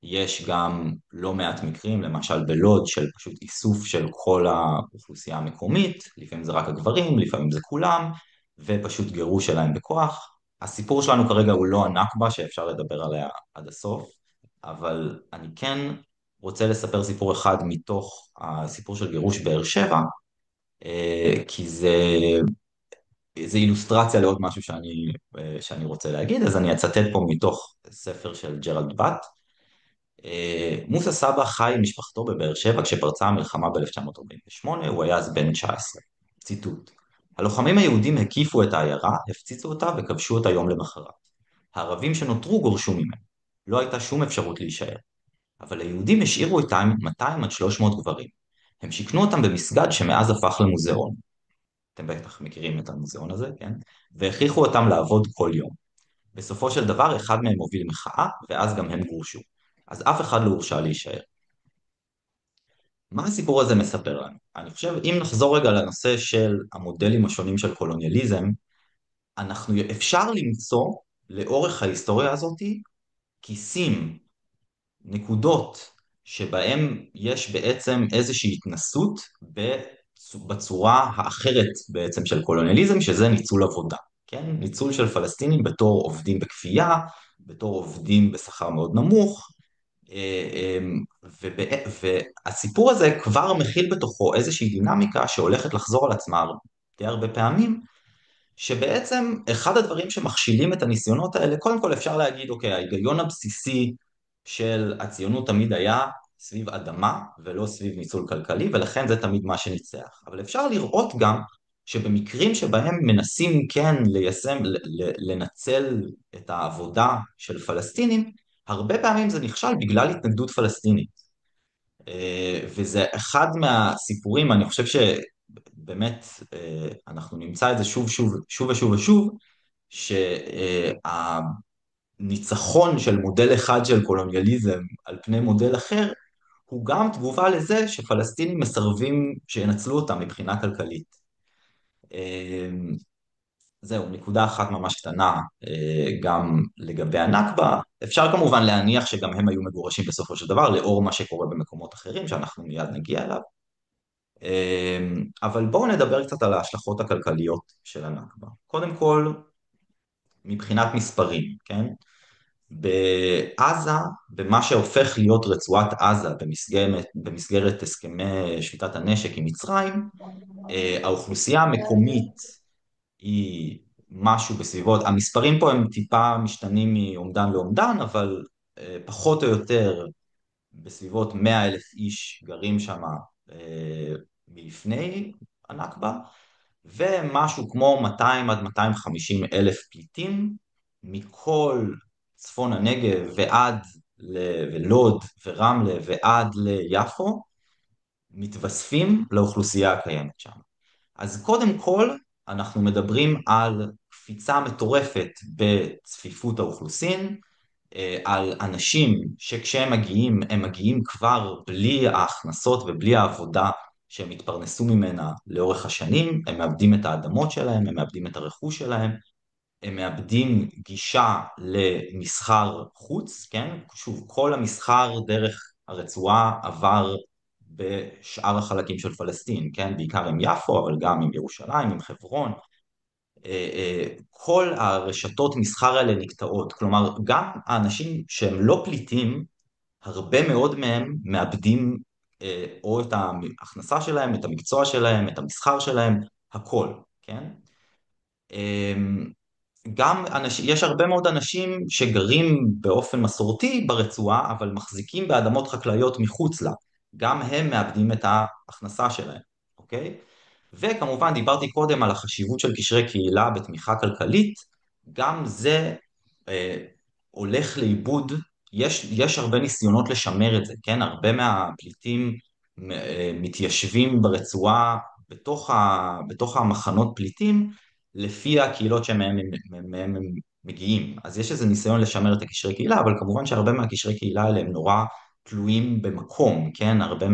יש גם לא מעט מקרים, למשל בלוד, של פשוט איסוף של כל האוכלוסייה המקומית, לפעמים זה רק הגברים, לפעמים זה כולם, ופשוט גירוש שלהם בכוח. הסיפור שלנו כרגע הוא לא הנכבה שאפשר לדבר עליה עד הסוף, אבל אני כן רוצה לספר סיפור אחד מתוך הסיפור של גירוש באר שבע, כי זה אילוסטרציה לעוד משהו שאני רוצה להגיד, אז אני אצטט פה מתוך ספר של ג'רלד באט. מוסא סבא חי עם משפחתו בבאר שבע כשפרצה המלחמה ב-1948, הוא היה אז בן 19. ציטוט: הלוחמים היהודים הקיפו את העיירה, הפציצו אותה וכבשו אותה יום למחרת. הערבים שנותרו גורשו ממנו. לא הייתה שום אפשרות להישאר. אבל היהודים השאירו איתם 200 עד 300 גברים. הם שיכנו אותם במסגד שמאז הפך למוזיאון. אתם בטח מכירים את המוזיאון הזה, כן? והכריחו אותם לעבוד כל יום. בסופו של דבר אחד מהם הוביל מחאה, ואז גם הם גורשו. אז אף אחד לא הורשה להישאר. מה הסיפור הזה מספר לנו? אני חושב, אם נחזור רגע לנושא של המודלים השונים של קולוניאליזם, אפשר למצוא לאורך ההיסטוריה הזאת כיסים, נקודות, שבהם יש בעצם איזושהי התנסות בצורה האחרת בעצם של קולוניאליזם, שזה ניצול עבודה, כן? ניצול של פלסטינים בתור עובדים בכפייה, בתור עובדים בשכר מאוד נמוך, והסיפור הזה כבר מכיל בתוכו איזושהי דינמיקה שהולכת לחזור על עצמה די הרבה פעמים, שבעצם אחד הדברים שמכשילים את הניסיונות האלה, קודם כל אפשר להגיד, אוקיי, ההיגיון הבסיסי של הציונות תמיד היה סביב אדמה ולא סביב ניצול כלכלי, ולכן זה תמיד מה שניצח. אבל אפשר לראות גם שבמקרים שבהם מנסים כן ליישם, לנצל את העבודה של פלסטינים, הרבה פעמים זה נכשל בגלל התנגדות פלסטינית. וזה אחד מהסיפורים, אני חושב שבאמת אנחנו נמצא את זה שוב שוב שוב ושוב ושוב, שהניצחון של מודל אחד של קולוניאליזם על פני מודל אחר, הוא גם תגובה לזה שפלסטינים מסרבים שינצלו אותם מבחינה כלכלית. זהו, נקודה אחת ממש קטנה גם לגבי הנכבה. אפשר כמובן להניח שגם הם היו מגורשים בסופו של דבר, לאור מה שקורה במקומות אחרים, שאנחנו מיד נגיע אליו. אבל בואו נדבר קצת על ההשלכות הכלכליות של הנכבה. קודם כל, מבחינת מספרים, כן? בעזה, במה שהופך להיות רצועת עזה במסגרת הסכמי שביתת הנשק עם מצרים, האוכלוסייה המקומית היא משהו בסביבות, המספרים פה הם טיפה משתנים מאומדן לאומדן, אבל פחות או יותר בסביבות 100,000 איש גרים שם מלפני הנכבה, ומשהו כמו 200 עד 250 אלף פליטים מכל צפון הנגב ולוד ורמלה ועד ליפו מתווספים לאוכלוסייה הקיימת שם. אז קודם כל אנחנו מדברים על קפיצה מטורפת בצפיפות האוכלוסין, על אנשים שכשהם מגיעים, הם מגיעים כבר בלי ההכנסות ובלי העבודה שהם התפרנסו ממנה לאורך השנים, הם מאבדים את האדמות שלהם, הם מאבדים את הרכוש שלהם, הם מאבדים גישה למסחר חוץ, כן? שוב, כל המסחר דרך הרצועה עבר בשאר החלקים של פלסטין, כן? בעיקר עם יפו, אבל גם עם ירושלים, עם חברון, כל הרשתות מסחר האלה נקטעות, כלומר גם האנשים שהם לא פליטים, הרבה מאוד מהם מאבדים או את ההכנסה שלהם, את המקצוע שלהם, את המסחר שלהם, הכל, כן? יש הרבה מאוד אנשים שגרים באופן מסורתי ברצועה, אבל מחזיקים באדמות חקלאיות מחוץ לה, גם הם מאבדים את ההכנסה שלהם, אוקיי? וכמובן דיברתי קודם על החשיבות של קשרי קהילה בתמיכה כלכלית, גם זה אה, הולך לאיבוד, יש הרבה ניסיונות לשמר את זה, כן? הרבה מהפליטים מתיישבים ברצועה בתוך המחנות פליטים, לפי הקהילות שמהם הם מגיעים. אז יש איזה ניסיון לשמר את הקשרי קהילה, אבל כמובן שהרבה מהקשרי קהילה האלה הם נורא תלויים במקום, כן? הרבה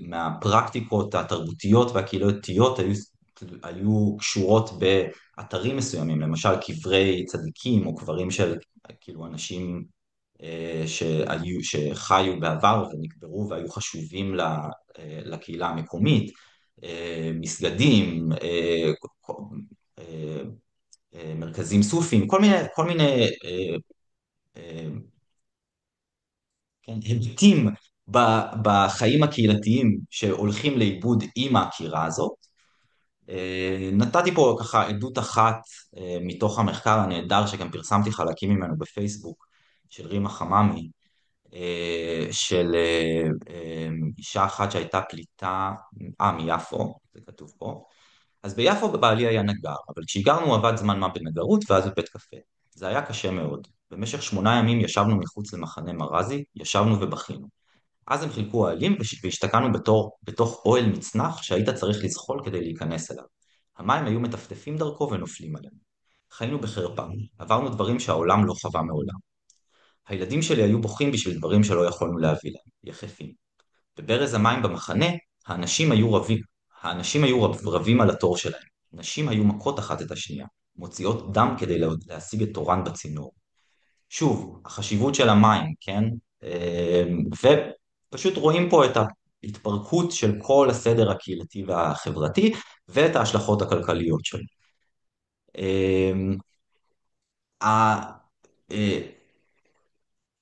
מהפרקטיקות התרבותיות והקהילתיות היו קשורות באתרים מסוימים, למשל קברי צדיקים או קברים של כאילו אנשים שחיו בעבר ונקברו והיו חשובים לקהילה המקומית, מסגדים, אה, מרכזים סופיים, כל מיני אה, כן, היבטים בחיים הקהילתיים שהולכים לאיבוד עם העקירה הזאת. נתתי פה ככה עדות אחת מתוך המחקר הנהדר שגם פרסמתי חלקים ממנו בפייסבוק של רימה חממי, של אישה אחת שהייתה פליטה, מיפו, זה כתוב פה. אז ביפו בעלי היה נגר, אבל כשהגרנו הוא עבד זמן מה בנגרות ואז בבית קפה. זה היה קשה מאוד. במשך 8 ימים ישבנו מחוץ למחנה מרזי, ישבנו ובכינו. אז הם חילקו אוהלים והשתקענו בתוך אוהל מצנח שהיית צריך לזחול כדי להיכנס אליו. המים היו מטפטפים דרכו ונופלים עלינו. חיינו בחרפה, עברנו דברים שהעולם לא חווה מעולם. הילדים שלי היו בוכים בשביל דברים שלא יכולנו להביא להם, יחפים. בברז המים במחנה, האנשים היו רבים על התור שלהם. נשים היו מכות אחת את השנייה, מוציאות דם כדי להשיג את תורן בצינור. שוב, החשיבות של המים, כן? ופשוט רואים פה את ההתפרקות של כל הסדר הקהילתי והחברתי ואת ההשלכות הכלכליות שלו.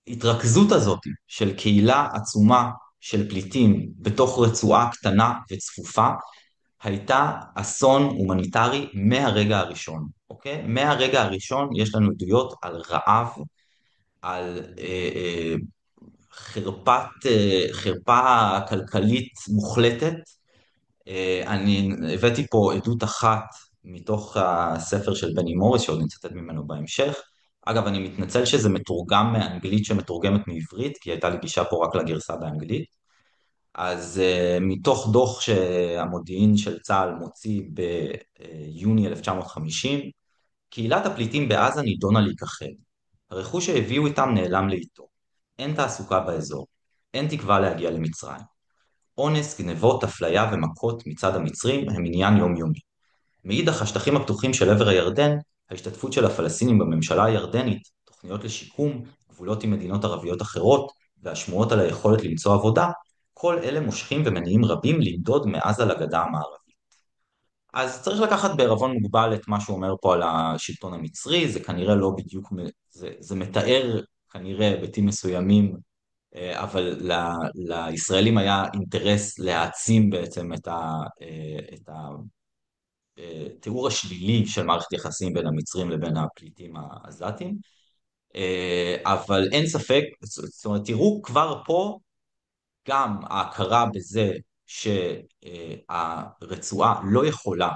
ההתרכזות הזאת של קהילה עצומה של פליטים בתוך רצועה קטנה וצפופה הייתה אסון הומניטרי מהרגע הראשון, אוקיי? מהרגע הראשון יש לנו עדויות על רעב, על חרפה כלכלית מוחלטת. אני הבאתי פה עדות אחת מתוך הספר של בני מוריס, שעוד נצטט ממנו בהמשך. אגב, אני מתנצל שזה מתורגם מאנגלית שמתורגמת מעברית, כי הייתה לי גישה פה רק לגרסה באנגלית. אז מתוך דוח שהמודיעין של צה"ל מוציא ביוני 1950, קהילת הפליטים בעזה נידונה להיכחד. הרכוש שהביאו איתם נעלם לאיתו. אין תעסוקה באזור. אין תקווה להגיע למצרים. אונס, גנבות, אפליה ומכות מצד המצרים הם עניין יומיומי. מאידך השטחים הפתוחים של עבר הירדן, ההשתתפות של הפלסטינים בממשלה הירדנית, תוכניות לשיקום, גבולות עם מדינות ערביות אחרות, והשמועות על היכולת למצוא עבודה, כל אלה מושכים ומניעים רבים לנדוד מעזה לגדה המערבית. אז צריך לקחת בעירבון מוגבל את מה שהוא אומר פה על השלטון המצרי, זה כנראה לא בדיוק, זה מתאר כנראה היבטים מסוימים, אבל לישראלים היה אינטרס להעצים בעצם את התיאור השלילי של מערכת יחסים בין המצרים לבין הפליטים העזתים. אבל אין ספק, זאת אומרת, תראו כבר פה גם ההכרה בזה שהרצועה לא יכולה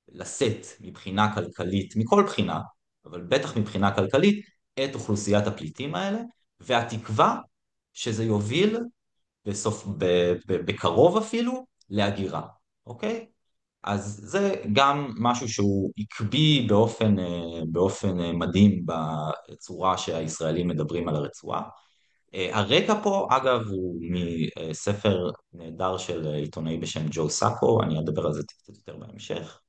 לשאת מבחינה כלכלית, מכל בחינה, אבל בטח מבחינה כלכלית, את אוכלוסיית הפליטים האלה, והתקווה שזה יוביל בקרוב אפילו להגירה, אוקיי? אז זה גם משהו שהוא עקבי באופן מדהים בצורה שהישראלים מדברים על הרצועה. הרקע פה, אגב, הוא מספר נהדר של עיתונאי בשם ג'ו סאקו, אני אדבר על זה קצת יותר בהמשך.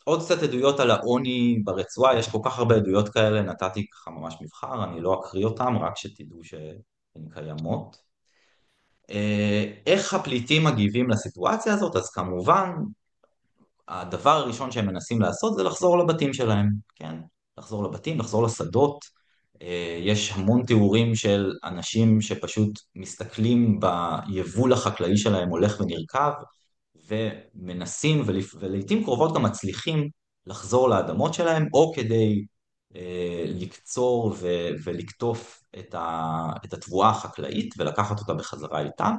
עוד קצת עדויות על העוני ברצועה, יש כל כך הרבה עדויות כאלה, נתתי ככה ממש מבחר, אני לא אקריא אותם, רק שתדעו שהן קיימות. איך הפליטים מגיבים לסיטואציה הזאת? אז כמובן, הדבר הראשון שהם מנסים לעשות זה לחזור לבתים שלהם, כן? לחזור לבתים, לחזור לשדות. יש המון תיאורים של אנשים שפשוט מסתכלים ביבול החקלאי שלהם הולך ונרקב, ומנסים ולעיתים קרובות גם מצליחים לחזור לאדמות שלהם, או כדי לקצור ולקטוף את התבואה החקלאית ולקחת אותה בחזרה איתם,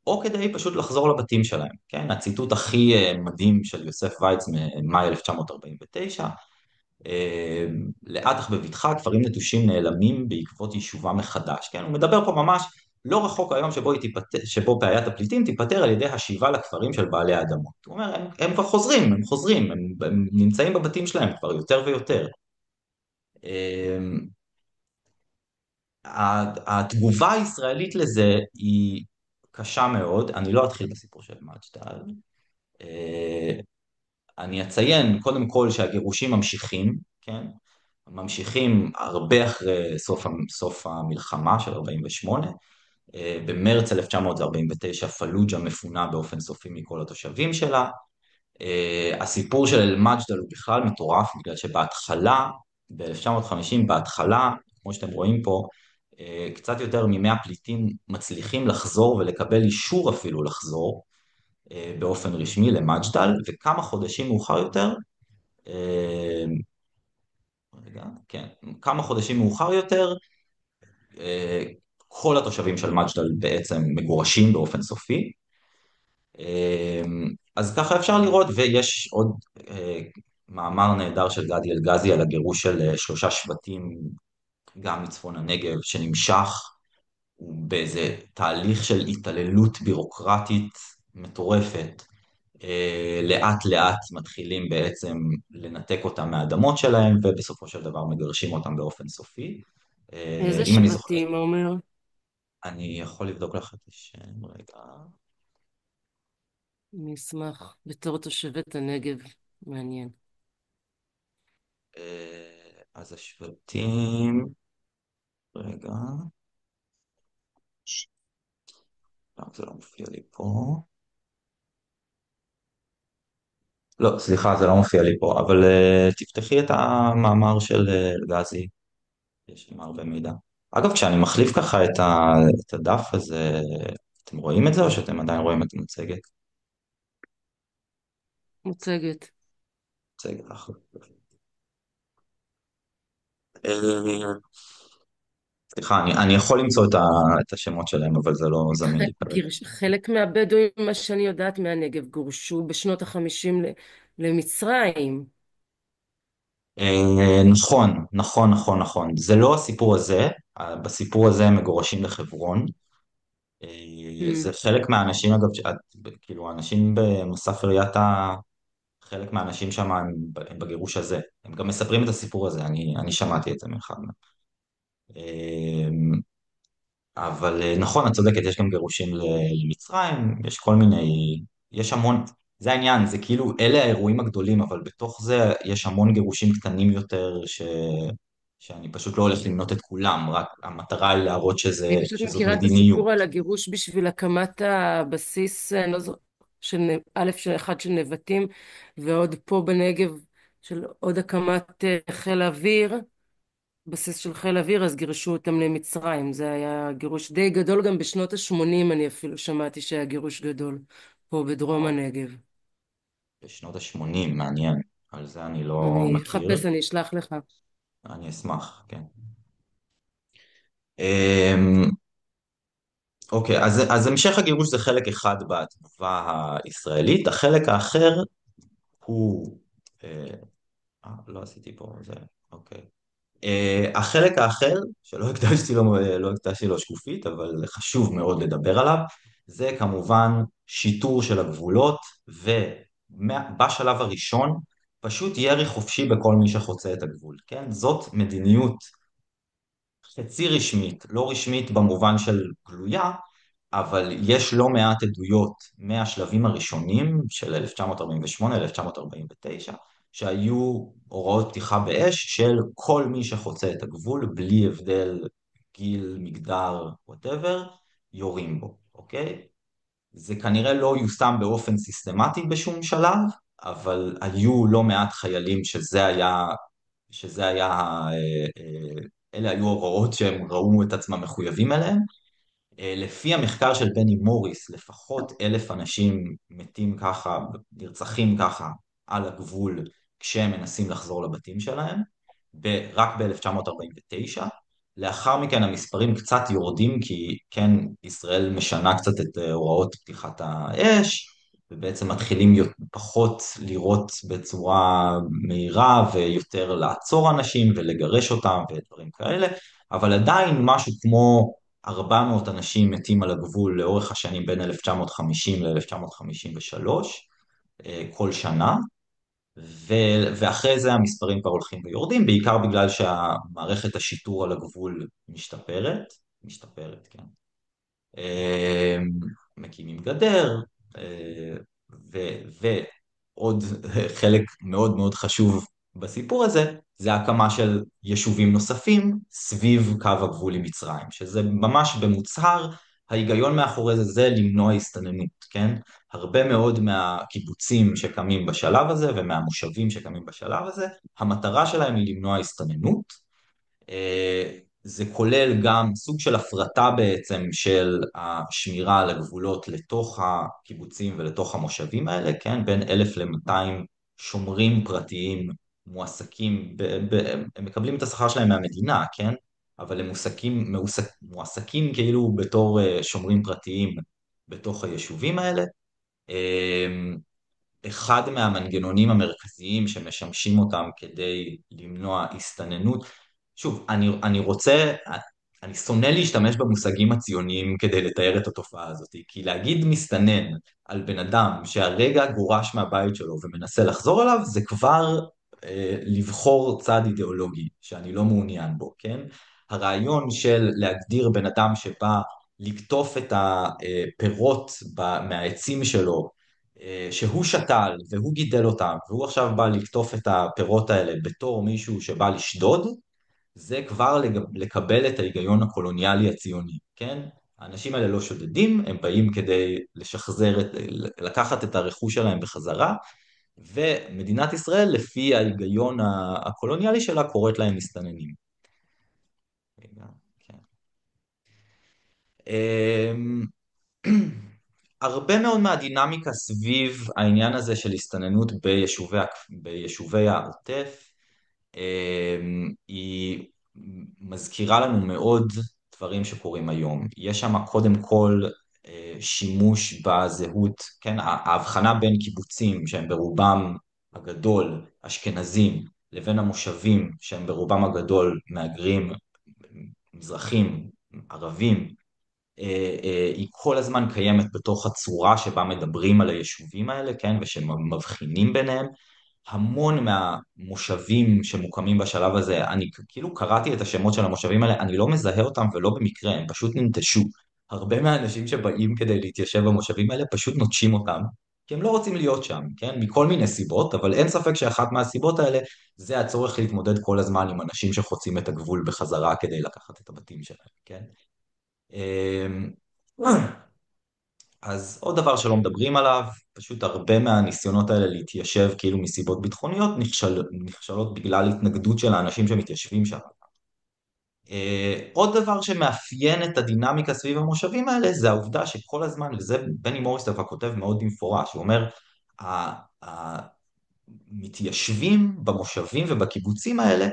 או כדי פשוט לחזור לבתים שלהם, כן? הציטוט הכי מדהים של יוסף וייץ ממאי 1949, לאט אך בבטחה כפרים נטושים נעלמים בעקבות יישובם מחדש, כן? הוא מדבר פה ממש לא רחוק היום שבו בעיית הפליטים תיפתר על ידי השיבה לכפרים של בעלי האדמות. הוא אומר, הם כבר חוזרים, הם חוזרים, הם נמצאים בבתים שלהם כבר יותר ויותר. התגובה הישראלית לזה היא קשה מאוד, אני לא אתחיל בסיפור של מג'דל. אני אציין קודם כל שהגירושים ממשיכים, כן? ממשיכים הרבה אחרי סוף המלחמה של 48'. במרץ 1949 פלוג'ה מפונה באופן סופי מכל התושבים שלה. הסיפור של אל-מג'דל הוא בכלל מטורף, בגלל שבהתחלה, ב-1950, בהתחלה, כמו שאתם רואים פה, קצת יותר מ-100 פליטים מצליחים לחזור ולקבל אישור אפילו לחזור באופן רשמי למג'דל, וכמה חודשים מאוחר יותר, אה, רגע, כן, כמה חודשים מאוחר יותר, אה, כל התושבים של מג'דל בעצם מגורשים באופן סופי. אז ככה אפשר לראות, ויש עוד מאמר נהדר של גדי אלגזי על הגירוש של 3 שבטים, גם מצפון הנגב, שנמשך באיזה תהליך של התעללות בירוקרטית מטורפת. לאט לאט מתחילים בעצם לנתק אותם מהאדמות שלהם, ובסופו של דבר מגרשים אותם באופן סופי. איזה אם אני זוכר, שבטים, אומר? אני יכול לבדוק לך את השם, רגע. אני אשמח, בתור תושבת הנגב, מעניין. אז השבטים, רגע, למה זה לא מופיע לי פה? לא, סליחה, זה לא מופיע לי פה, אבל תפתחי את המאמר של אלגזי, יש שם הרבה מידע. אגב, כשאני מחליף ככה את הדף הזה, אתם רואים את זה או שאתם עדיין רואים את המצגת? מוצגת. מצגת אחלה. אה, סליחה, אני יכול למצוא את השמות שלהם, אבל זה לא זמין לי כרגע. חלק מהבדואים, מה שאני יודעת מהנגב, גורשו בשנות ה-50 למצרים. נכון, נכון, נכון, נכון. זה לא הסיפור הזה, בסיפור הזה הם מגורשים לחברון. Mm. זה חלק מהאנשים, אגב, כאילו, האנשים במוסף ראייתה, חלק מהאנשים שם הם בגירוש הזה. הם גם מספרים את הסיפור הזה, אני שמעתי את זה מאחד מהם. אבל נכון, את צודקת, יש גם גירושים למצרים, יש כל מיני, יש המון, זה העניין, זה כאילו, אלה האירועים הגדולים, אבל בתוך זה יש המון גירושים קטנים יותר, שאני פשוט לא הולך למנות את כולם, רק המטרה היא להראות אני פשוט שזאת מכירה את מדיניות. הסיפור על הגירוש בשביל הקמת הבסיס, אני לא זוכרת, אחד של נבטים, ועוד פה בנגב של עוד הקמת חיל האוויר, בסיס של חיל האוויר, אז גירשו אותם למצרים. זה היה גירוש די גדול, גם בשנות ה-80 אני אפילו שמעתי שהיה גירוש גדול פה בדרום וואו, הנגב. בשנות ה-80, מעניין. על זה אני לא אני מכיר. אחפש, אני אשלח לך. אני אשמח, כן. אמ, אוקיי, אז המשך הגירוש זה חלק אחד בתגובה הישראלית. החלק האחר הוא... לא עשיתי פה, זה... אוקיי. החלק האחר, שלא הקדשתי לו, לא הקדשתי לו שקופית, אבל חשוב מאוד לדבר עליו, זה כמובן שיטור של הגבולות, ובשלב הראשון, פשוט ירי חופשי בכל מי שחוצה את הגבול, כן? זאת מדיניות חצי רשמית, לא רשמית במובן של גלויה, אבל יש לא מעט עדויות מהשלבים הראשונים של 1948-1949, שהיו הוראות פתיחה באש של כל מי שחוצה את הגבול, בלי הבדל גיל, מגדר, whatever, יורים בו, אוקיי? זה כנראה לא יושם באופן סיסטמטי בשום שלב, אבל היו לא מעט חיילים שזה היה, אלה היו הוראות שהם ראו את עצמם מחויבים אליהם. לפי המחקר של בני מוריס, לפחות 1,000 אנשים מתים ככה, נרצחים ככה על הגבול כשהם מנסים לחזור לבתים שלהם, רק ב-1949. לאחר מכן המספרים קצת יורדים, כי כן, ישראל משנה קצת את הוראות פתיחת האש, ובעצם מתחילים פחות לירות בצורה מהירה ויותר לעצור אנשים ולגרש אותם ודברים כאלה, אבל עדיין משהו כמו 400 אנשים מתים על הגבול לאורך השנים בין 1950 ל-1953 כל שנה, ואחרי זה המספרים כבר הולכים ויורדים, בעיקר בגלל שהמערכת השיטור על הגבול משתפרת, כן. אה, מקימים גדר, אה, ועוד חלק מאוד מאוד חשוב בסיפור הזה, זה הקמה של יישובים נוספים סביב קו הגבול עם מצרים, שזה ממש במוצהר, ההיגיון מאחורי זה למנוע הסתננות, כן? הרבה מאוד מהקיבוצים שקמים בשלב הזה ומהמושבים שקמים בשלב הזה, המטרה שלהם היא למנוע הסתננות. זה כולל גם סוג של הפרטה בעצם של השמירה על הגבולות לתוך הקיבוצים ולתוך המושבים האלה, כן? בין 1,000 ל-200 שומרים פרטיים מועסקים, הם מקבלים את השכר שלהם מהמדינה, כן? אבל הם מועסקים כאילו בתור שומרים פרטיים בתוך היישובים האלה. אחד מהמנגנונים המרכזיים שמשמשים אותם כדי למנוע הסתננות. שוב, אני שונא להשתמש במושגים הציוניים כדי לתאר את התופעה הזאת, כי להגיד מסתנן על בן אדם שהרגע גורש מהבית שלו ומנסה לחזור אליו, זה כבר לבחור צד אידיאולוגי שאני לא מעוניין בו, כן? הרעיון של להגדיר בן אדם שבא לקטוף את הפירות מהעצים שלו, שהוא שתל והוא גידל אותם, והוא עכשיו בא לקטוף את הפירות האלה בתור מישהו שבא לשדוד, זה כבר לקבל את ההיגיון הקולוניאלי הציוני, כן? האנשים האלה לא שודדים, הם באים כדי לקחת את הרכוש שלהם בחזרה, ומדינת ישראל, לפי ההיגיון הקולוניאלי שלה, קוראת להם מסתננים. רגע, כן. אמ, הרבה מאוד מהדינמיקה סביב העניין הזה של הסתננות ביישובי העוטף, היא מזכירה לנו מאוד דברים שקורים היום. יש שם קודם כל שימוש בזהות, כן, ההבחנה בין קיבוצים שהם ברובם הגדול אשכנזים, לבין המושבים שהם ברובם הגדול מהגרים, מזרחים, ערבים, היא כל הזמן קיימת בתוך הצורה שבה מדברים על היישובים האלה, כן, ושמבחינים ביניהם. המון מהמושבים שמוקמים בשלב הזה, אני כאילו קראתי את השמות של המושבים האלה, אני לא מזהה אותם ולא במקרה, הם פשוט ננטשו. הרבה מהאנשים שבאים כדי להתיישב במושבים האלה פשוט נוטשים אותם, כי הם לא רוצים להיות שם, כן? מכל מיני סיבות, אבל אין ספק שאחת מהסיבות האלה זה הצורך להתמודד כל הזמן עם אנשים שחוצים את הגבול בחזרה כדי לקחת את הבתים שלהם, כן? אמ, אז עוד דבר שלא מדברים עליו, פשוט הרבה מהניסיונות האלה להתיישב כאילו מסיבות ביטחוניות נכשלות בגלל התנגדות של האנשים שמתיישבים שם. עוד דבר שמאפיין את הדינמיקה סביב המושבים האלה זה העובדה שכל הזמן, וזה בני מוריס דווקא כותב מאוד במפורש, הוא אומר, המתיישבים במושבים ובקיבוצים האלה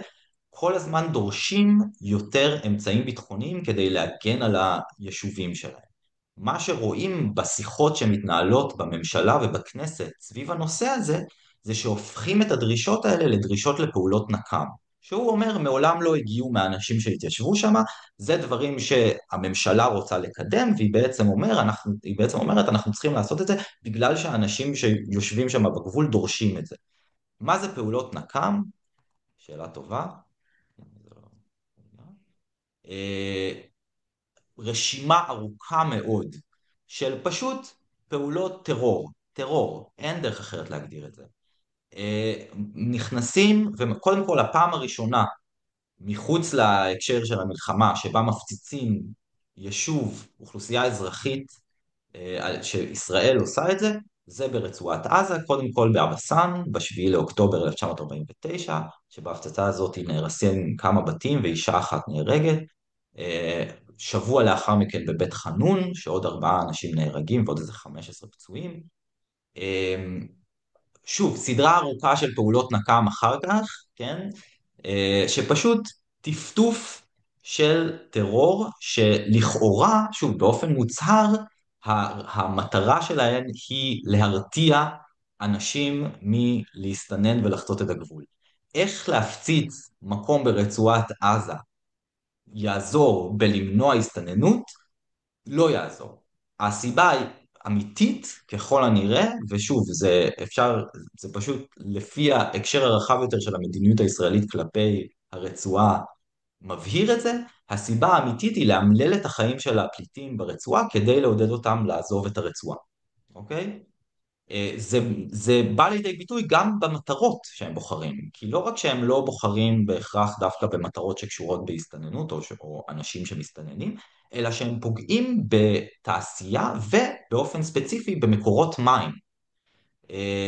כל הזמן דורשים יותר אמצעים ביטחוניים כדי להגן על היישובים שלהם. מה שרואים בשיחות שמתנהלות בממשלה ובכנסת סביב הנושא הזה, זה שהופכים את הדרישות האלה לדרישות לפעולות נקם. שהוא אומר, מעולם לא הגיעו מהאנשים שהתיישבו שם, זה דברים שהממשלה רוצה לקדם, והיא בעצם אומרת, אנחנו צריכים לעשות את זה, בגלל שהאנשים שיושבים שם בגבול דורשים את זה. מה זה פעולות נקם? שאלה טובה. אה, רשימה ארוכה מאוד של פשוט פעולות טרור. טרור, אין דרך אחרת להגדיר את זה. נכנסים, וקודם כל הפעם הראשונה מחוץ להקשר של המלחמה, שבה מפציצים יישוב, אוכלוסייה אזרחית, שישראל עושה את זה, זה ברצועת עזה, קודם כל באבסן, ב7 לאוקטובר 1949, שבהפצצה הזאת נהרסים כמה בתים ואישה אחת נהרגת. שבוע לאחר מכן בבית חנון, שעוד 4 אנשים נהרגים ועוד איזה 15 פצועים. שוב, סדרה ארוכה של פעולות נקם אחר כך, כן? שפשוט טפטוף של טרור שלכאורה, שוב, באופן מוצהר, המטרה שלהן היא להרתיע אנשים מלהסתנן ולחצות את הגבול. איך להפציץ מקום ברצועת עזה יעזור בלמנוע הסתננות? לא יעזור. הסיבה היא אמיתית ככל הנראה, ושוב, זה פשוט לפי ההקשר הרחב יותר של המדיניות הישראלית כלפי הרצועה מבהיר את זה, הסיבה האמיתית היא לאמלל את החיים של הפליטים ברצועה כדי לעודד אותם לעזוב את הרצועה, אוקיי? זה בא לידי ביטוי גם במטרות שהם בוחרים, כי לא רק שהם לא בוחרים בהכרח דווקא במטרות שקשורות בהסתננות או אנשים שמסתננים, אלא שהם פוגעים בתעשייה ובאופן ספציפי במקורות מים.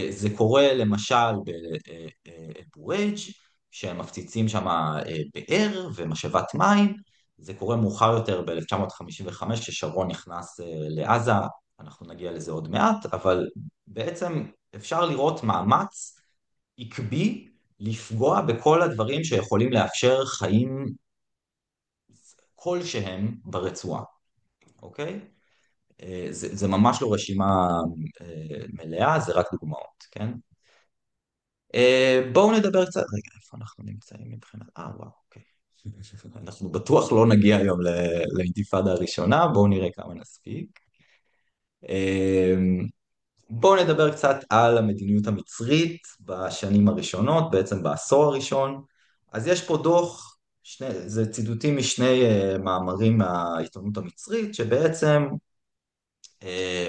זה קורה למשל בבורייג' שהם מפציצים שם באר ומשאבת מים, זה קורה מאוחר יותר ב-1955 כששרון נכנס לעזה, אנחנו נגיע לזה עוד מעט, אבל בעצם אפשר לראות מאמץ עקבי לפגוע בכל הדברים שיכולים לאפשר חיים כלשהם ברצועה, אוקיי? זה ממש לא רשימה מלאה, זה רק דוגמאות, כן? בואו נדבר קצת, רגע, איפה אנחנו נמצאים מבחינת, וואו, אוקיי. אנחנו בטוח לא נגיע היום לאינתיפאדה הראשונה, בואו נראה כמה נספיק. בואו נדבר קצת על המדיניות המצרית בשנים הראשונות, בעצם בעשור הראשון. אז יש פה דוח, זה ציטוטים משני מאמרים מהעיתונות המצרית, שבעצם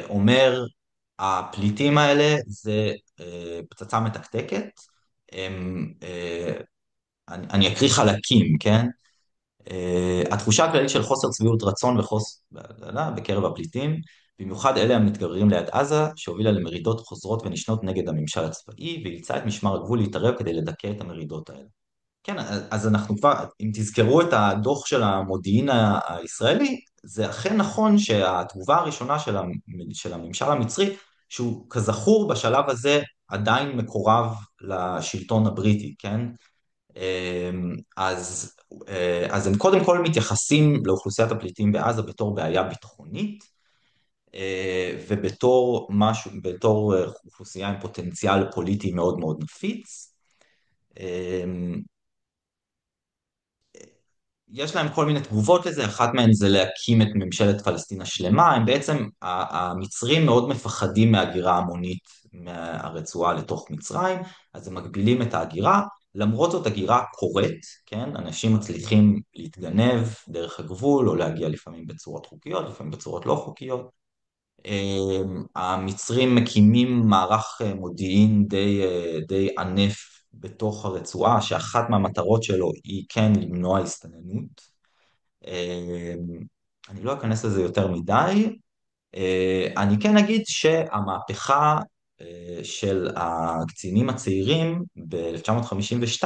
אומר, הפליטים האלה זה פצצה מתקתקת, אני אקריא חלקים, כן? התחושה הכללית של חוסר שביעות רצון בקרב הפליטים, במיוחד אלה המתגוררים ליד עזה, שהובילה למרידות חוזרות ונשנות נגד הממשל הצבאי, ואילצה את משמר הגבול להתערב כדי לדכא את המרידות האלה. כן, אז אנחנו כבר, אם תזכרו את הדוח של המודיעין הישראלי, זה אכן נכון שהתגובה הראשונה של הממשל המצרי, שהוא כזכור בשלב הזה עדיין מקורב לשלטון הבריטי, כן? אז, אז הם קודם כל מתייחסים לאוכלוסיית הפליטים בעזה בתור בעיה ביטחונית, ובתור משהו, בתור אוכלוסייה עם פוטנציאל פוליטי מאוד מאוד נפיץ. יש להם כל מיני תגובות לזה, אחת מהן זה להקים את ממשלת פלסטין השלמה, הם בעצם, המצרים מאוד מפחדים מהגירה המונית מהרצועה לתוך מצרים, אז הם מגבילים את ההגירה, למרות זאת הגירה קורית, כן? אנשים מצליחים להתגנב דרך הגבול, או להגיע לפעמים בצורות חוקיות, לפעמים בצורות לא חוקיות. המצרים מקימים מערך מודיעין די ענף בתוך הרצועה, שאחת מהמטרות שלו היא כן למנוע הסתננות. אני לא אכנס לזה יותר מדי, אני כן אגיד שהמהפכה של הקצינים הצעירים ב-1952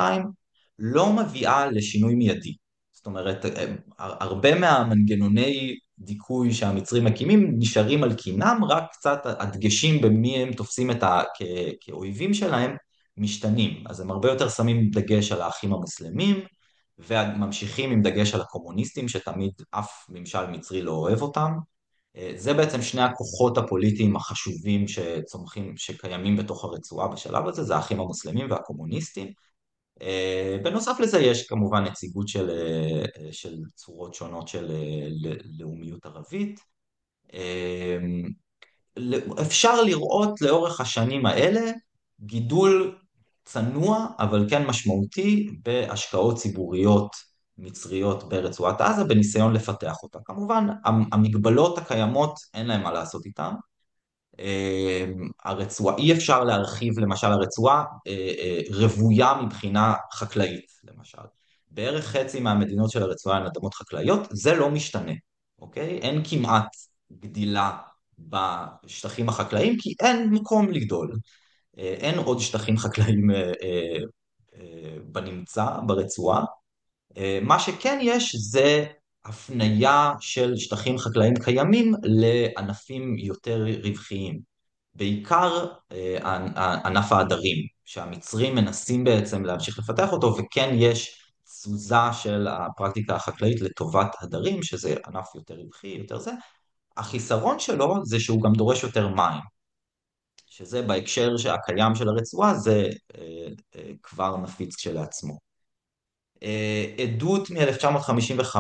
לא מביאה לשינוי מיידי. זאת אומרת, הרבה מהמנגנוני דיכוי שהמצרים מקימים נשארים על כינם, רק קצת הדגשים במי הם תופסים כאויבים שלהם משתנים. אז הם הרבה יותר שמים דגש על האחים המוסלמים, וממשיכים עם דגש על הקומוניסטים, שתמיד אף ממשל מצרי לא אוהב אותם. זה בעצם שני הכוחות הפוליטיים החשובים שצומחים, שקיימים בתוך הרצועה בשלב הזה, זה האחים המוסלמים והקומוניסטים. בנוסף לזה יש כמובן נציגות של צורות שונות של לאומיות ערבית. אפשר לראות לאורך השנים האלה גידול צנוע אבל כן משמעותי בהשקעות ציבוריות מצריות ברצועת עזה בניסיון לפתח אותה. כמובן המגבלות הקיימות אין להם מה לעשות איתן. הרצועה, אי אפשר להרחיב למשל הרצועה רוויה מבחינה חקלאית למשל. בערך חצי מהמדינות של הרצועה הן אדמות חקלאיות, זה לא משתנה, אוקיי? אין כמעט גדילה בשטחים החקלאיים כי אין מקום לגדול. אין עוד שטחים חקלאיים בנמצא ברצועה. מה שכן יש זה הפניה של שטחים חקלאיים קיימים לענפים יותר רווחיים. בעיקר ענף העדרים, שהמצרים מנסים בעצם להמשיך לפתח אותו, וכן יש תזוזה של הפרקטיקה החקלאית לטובת הדרים, שזה ענף יותר רווחי, יותר זה. החיסרון שלו זה שהוא גם דורש יותר מים, שזה בהקשר הקיים של הרצועה, זה כבר נפיץ כשלעצמו. עדות מ-1955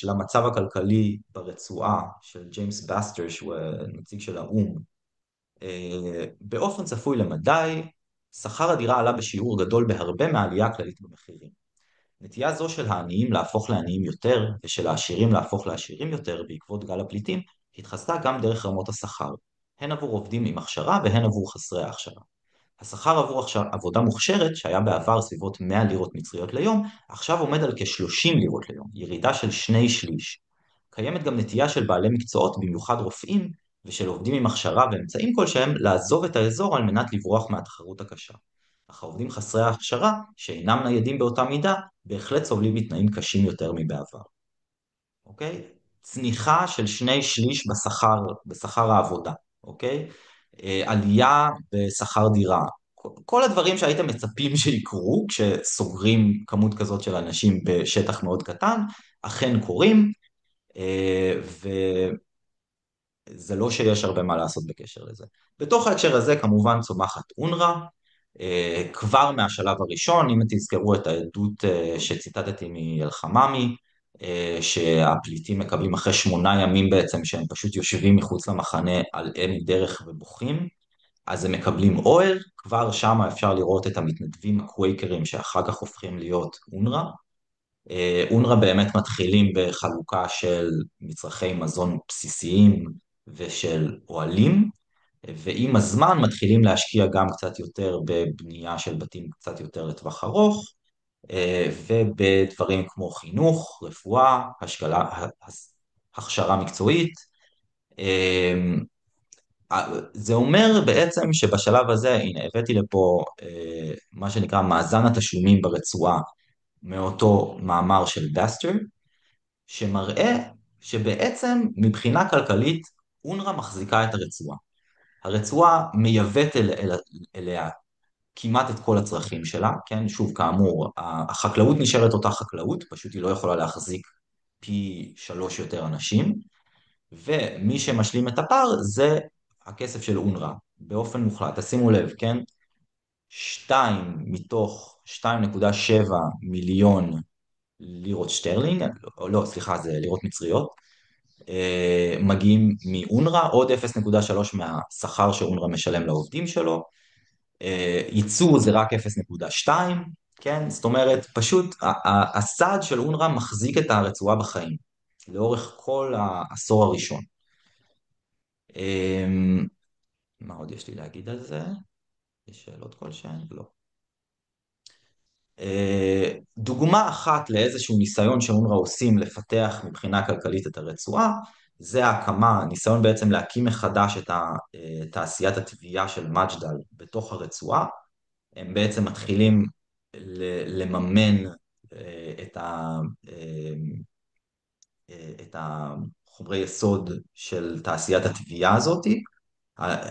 למצב הכלכלי ברצועה של ג'יימס בסטר, שהוא נציג של האו"ם, באופן צפוי למדי, שכר הדירה עלה בשיעור גדול בהרבה מהעלייה הכללית במחירים. נטייה זו של העניים להפוך לעניים יותר ושל העשירים להפוך לעשירים יותר בעקבות גל הפליטים התחזתה גם דרך רמות השכר, הן עבור עובדים עם הכשרה והן עבור חסרי ההכשרה. השכר עבור עבודה מוכשרת, שהיה בעבר סביבות 100 לירות מצריות ליום, עכשיו עומד על כ-30 לירות ליום, ירידה של 2/3. קיימת גם נטייה של בעלי מקצועות, במיוחד רופאים, ושל עובדים עם הכשרה ואמצעים כלשהם, לעזוב את האזור על מנת לברוח מהתחרות הקשה. אך העובדים חסרי ההכשרה, שאינם ניידים באותה מידה, בהחלט סובלים מתנאים קשים יותר מבעבר. אוקיי? צניחה של 2/3 בשכר העבודה, אוקיי? עלייה בשכר דירה. כל הדברים שהייתם מצפים שיקרו כשסוגרים כמות כזאת של אנשים בשטח מאוד קטן, אכן קורים, וזה לא שיש הרבה מה לעשות בקשר לזה. בתוך ההקשר הזה כמובן צומחת אונר"א, כבר מהשלב הראשון, אם תזכרו את העדות שציטטתי מאלחממי, שהפליטים מקבלים אחרי 8 ימים בעצם, שהם פשוט יושבים מחוץ למחנה על אם דרך ובוכים, אז הם מקבלים אוהל, כבר שם אפשר לראות את המתנדבים הקווייקרים שאחר כך הופכים להיות אונר"א. אונר"א באמת מתחילים בחלוקה של מצרכי מזון בסיסיים ושל אוהלים, ועם הזמן מתחילים להשקיע גם קצת יותר בבנייה של בתים קצת יותר לטווח ארוך, ובדברים כמו חינוך, רפואה, הכשרה מקצועית. זה אומר בעצם שבשלב הזה, הנה הבאתי לפה מה שנקרא מאזן התשלומים ברצועה מאותו מאמר של בסטר, שמראה שבעצם מבחינה כלכלית אונר"א מחזיקה את הרצועה. הרצועה מייבאת אליה כמעט את כל הצרכים שלה, כן? שוב, כאמור, החקלאות נשארת אותה חקלאות, פשוט היא לא יכולה להחזיק פי 3 יותר אנשים, ומי שמשלים את הפער זה הכסף של אונר"א, באופן מוחלט. תשימו לב, כן? 2 מתוך 2.7 מיליון לירות שטרלינג, לא, סליחה, זה לירות מצריות, מגיעים מאונר"א, עוד 0.3 מהשכר שאונר"א משלם לעובדים שלו, ייצור זה רק 0.2, כן? זאת אומרת, פשוט הסעד של אונר"א מחזיק את הרצועה בחיים, לאורך כל העשור הראשון. מה עוד יש לי להגיד על זה? יש שאלות כלשהן? לא. דוגמה אחת לאיזשהו ניסיון שאונר"א עושים לפתח מבחינה כלכלית את הרצועה, זה ההקמה, ניסיון בעצם להקים מחדש את תעשיית התביעה של מג'דל בתוך הרצועה. הם בעצם מתחילים לממן את אה, את החומרי יסוד של תעשיית התביעה הזאת.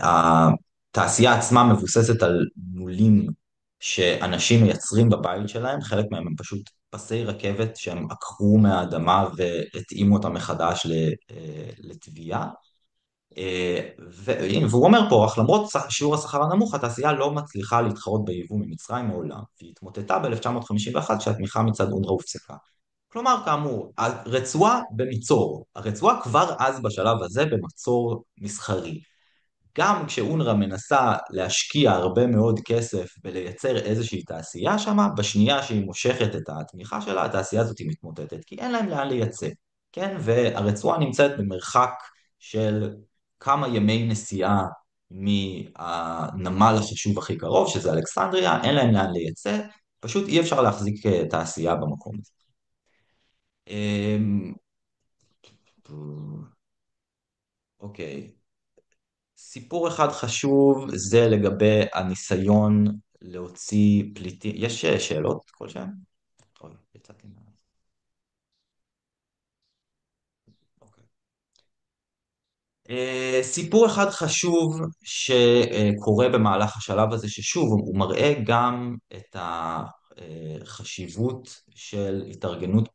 התעשייה עצמה מבוססת על מולים שאנשים מייצרים בבית שלהם, חלק מהם הם פשוט פסי רכבת שהם עקרו מהאדמה והתאימו אותם מחדש לתביעה. והוא אומר פה, אך למרות שיעור השכר הנמוך, התעשייה לא מצליחה להתחרות ביבוא ממצרים מעולם, והיא התמוטטה ב-1951 כשהתמיכה מצד אונר"א הופסקה. כלומר, כאמור, הרצועה במצור, הרצועה כבר אז בשלב הזה במצור מסחרי. גם כשאונר"א מנסה להשקיע הרבה מאוד כסף ולייצר איזושהי תעשייה שמה, בשנייה שהיא מושכת את התמיכה שלה, התעשייה הזאת היא מתמוטטת, כי אין להם לאן לייצא, כן? והרצועה נמצאת במרחק של כמה ימי נסיעה מהנמל החשוב הכי קרוב, שזה אלכסנדריה, אין להם לאן לייצא, פשוט אי אפשר להחזיק תעשייה במקום הזה. אמ, אוקיי. סיפור אחד חשוב זה לגבי הניסיון להוציא פליטים. יש שאלות כלשהן? אוי, יצאתי מה... אוקיי. סיפור אחד חשוב שקורה במהלך השלב הזה, ששוב, הוא מראה גם את החשיבות של התארגנות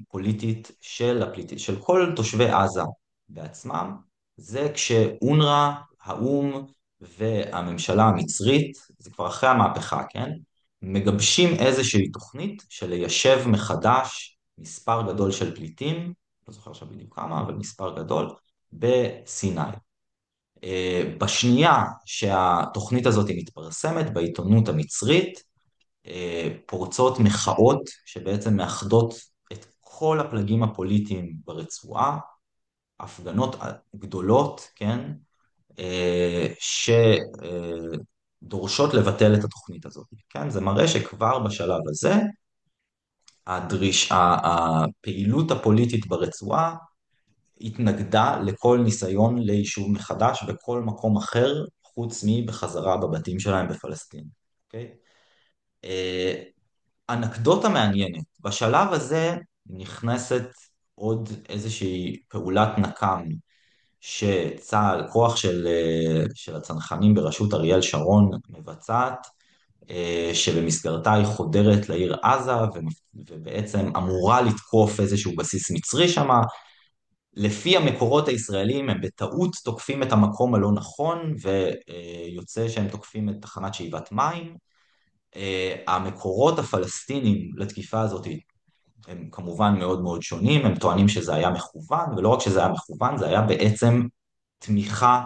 פוליטית של כל תושבי עזה בעצמם, זה כשאונר"א, האו"ם והממשלה המצרית, זה כבר אחרי המהפכה, כן? מגבשים איזושהי תוכנית של ליישב מחדש מספר גדול של פליטים, לא זוכר עכשיו בדיוק כמה, אבל מספר גדול, בסיני. בשנייה שהתוכנית הזאת מתפרסמת בעיתונות המצרית, פורצות מחאות שבעצם מאחדות את כל הפלגים הפוליטיים ברצועה, הפגנות גדולות, כן, שדורשות לבטל את התוכנית הזאת, כן, זה מראה שכבר בשלב הזה הפעילות הפוליטית ברצועה התנגדה לכל ניסיון ליישוב מחדש בכל מקום אחר, חוץ מבחזרה בבתים שלהם בפלסטין. אוקיי? אנקדוטה מעניינת, בשלב הזה נכנסת עוד איזושהי פעולת נקם שצה"ל, כוח של הצנחנים בראשות אריאל שרון מבצעת, שבמסגרתה היא חודרת לעיר עזה ובעצם אמורה לתקוף איזשהו בסיס מצרי שם. לפי המקורות הישראלים הם בטעות תוקפים את המקום הלא נכון ויוצא שהם תוקפים את תחנת שאיבת מים. המקורות הפלסטינים לתקיפה הזאת הם כמובן מאוד מאוד שונים, הם טוענים שזה היה מכוון, ולא רק שזה היה מכוון, זה היה בעצם תמיכה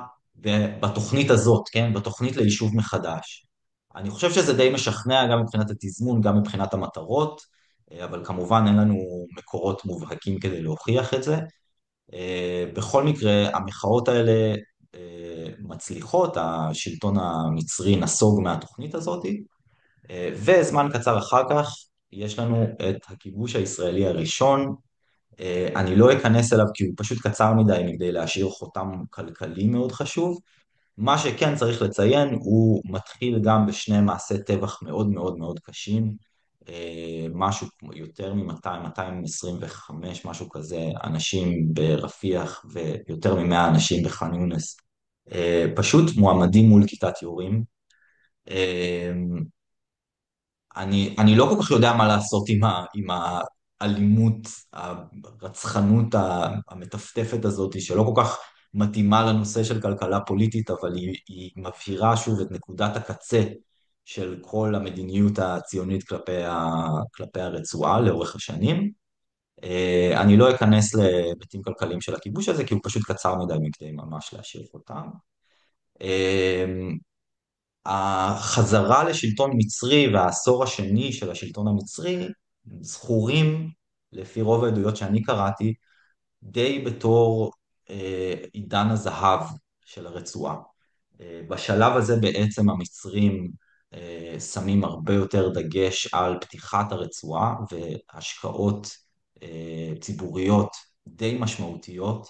בתוכנית הזאת, כן? בתוכנית ליישוב מחדש. אני חושב שזה די משכנע גם מבחינת התזמון, גם מבחינת המטרות, אבל כמובן אין לנו מקורות מובהקים כדי להוכיח את זה. בכל מקרה, המחאות האלה מצליחות, השלטון המצרי נסוג מהתוכנית הזאת, וזמן קצר אחר כך יש לנו את הכיבוש הישראלי הראשון. אני לא אכנס אליו כי הוא פשוט קצר מדי מכדי להשאיר חותם כלכלי מאוד חשוב. מה שכן צריך לציין, הוא מתחיל גם בשני מעשי טבח מאוד מאוד מאוד קשים, משהו כמו יותר מ-200, 225, משהו כזה, אנשים ברפיח ויותר מ-100 אנשים בח'אן יונס, פשוט מועמדים מול כיתת יורים. אני לא כל כך יודע מה לעשות עם האלימות, הרצחנות המטפטפת הזאת, שלא כל כך מתאימה לנושא של כלכלה פוליטית, אבל היא מבהירה שוב את נקודת הקצה של כל המדיניות הציונית כלפי הרצועה לאורך השנים. אני לא אכנס להיבטים כלכליים של הכיבוש הזה, כי הוא פשוט קצר מדי מכדי ממש להשאיר אותם. החזרה לשלטון מצרי והעשור השני של השלטון המצרי זכורים, לפי רוב העדויות שאני קראתי, די בתור עידן הזהב של הרצועה. בשלב הזה בעצם המצרים שמים הרבה יותר דגש על פתיחת הרצועה והשקעות ציבוריות די משמעותיות.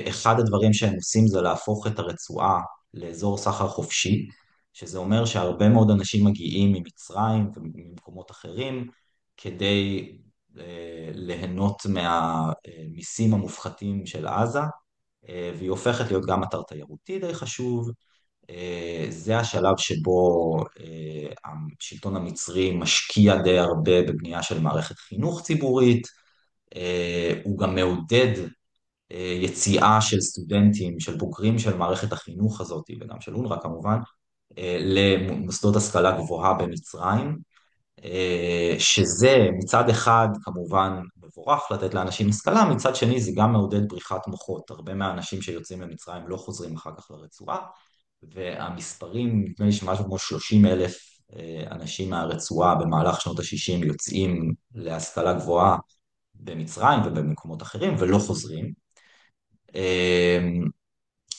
אחד הדברים שהם עושים זה להפוך את הרצועה לאזור סחר חופשי, שזה אומר שהרבה מאוד אנשים מגיעים ממצרים וממקומות אחרים כדי ליהנות מהמיסים המופחתים של עזה, והיא הופכת להיות גם אתר תיירותי די חשוב. זה השלב שבו השלטון המצרי משקיע די הרבה בבנייה של מערכת חינוך ציבורית. הוא גם מעודד יציאה של סטודנטים, של בוגרים של מערכת החינוך הזאת, וגם של אונר"א כמובן, למוסדות השכלה גבוהה במצרים, שזה מצד אחד כמובן מבורך לתת לאנשים השכלה, מצד שני זה גם מעודד בריחת מוחות. הרבה מהאנשים שיוצאים למצרים לא חוזרים אחר כך לרצועה, והמספרים, נדמה לי שמשהו כמו 30,000 אנשים מהרצועה במהלך שנות ה-60 יוצאים להשכלה גבוהה במצרים ובמקומות אחרים ולא חוזרים.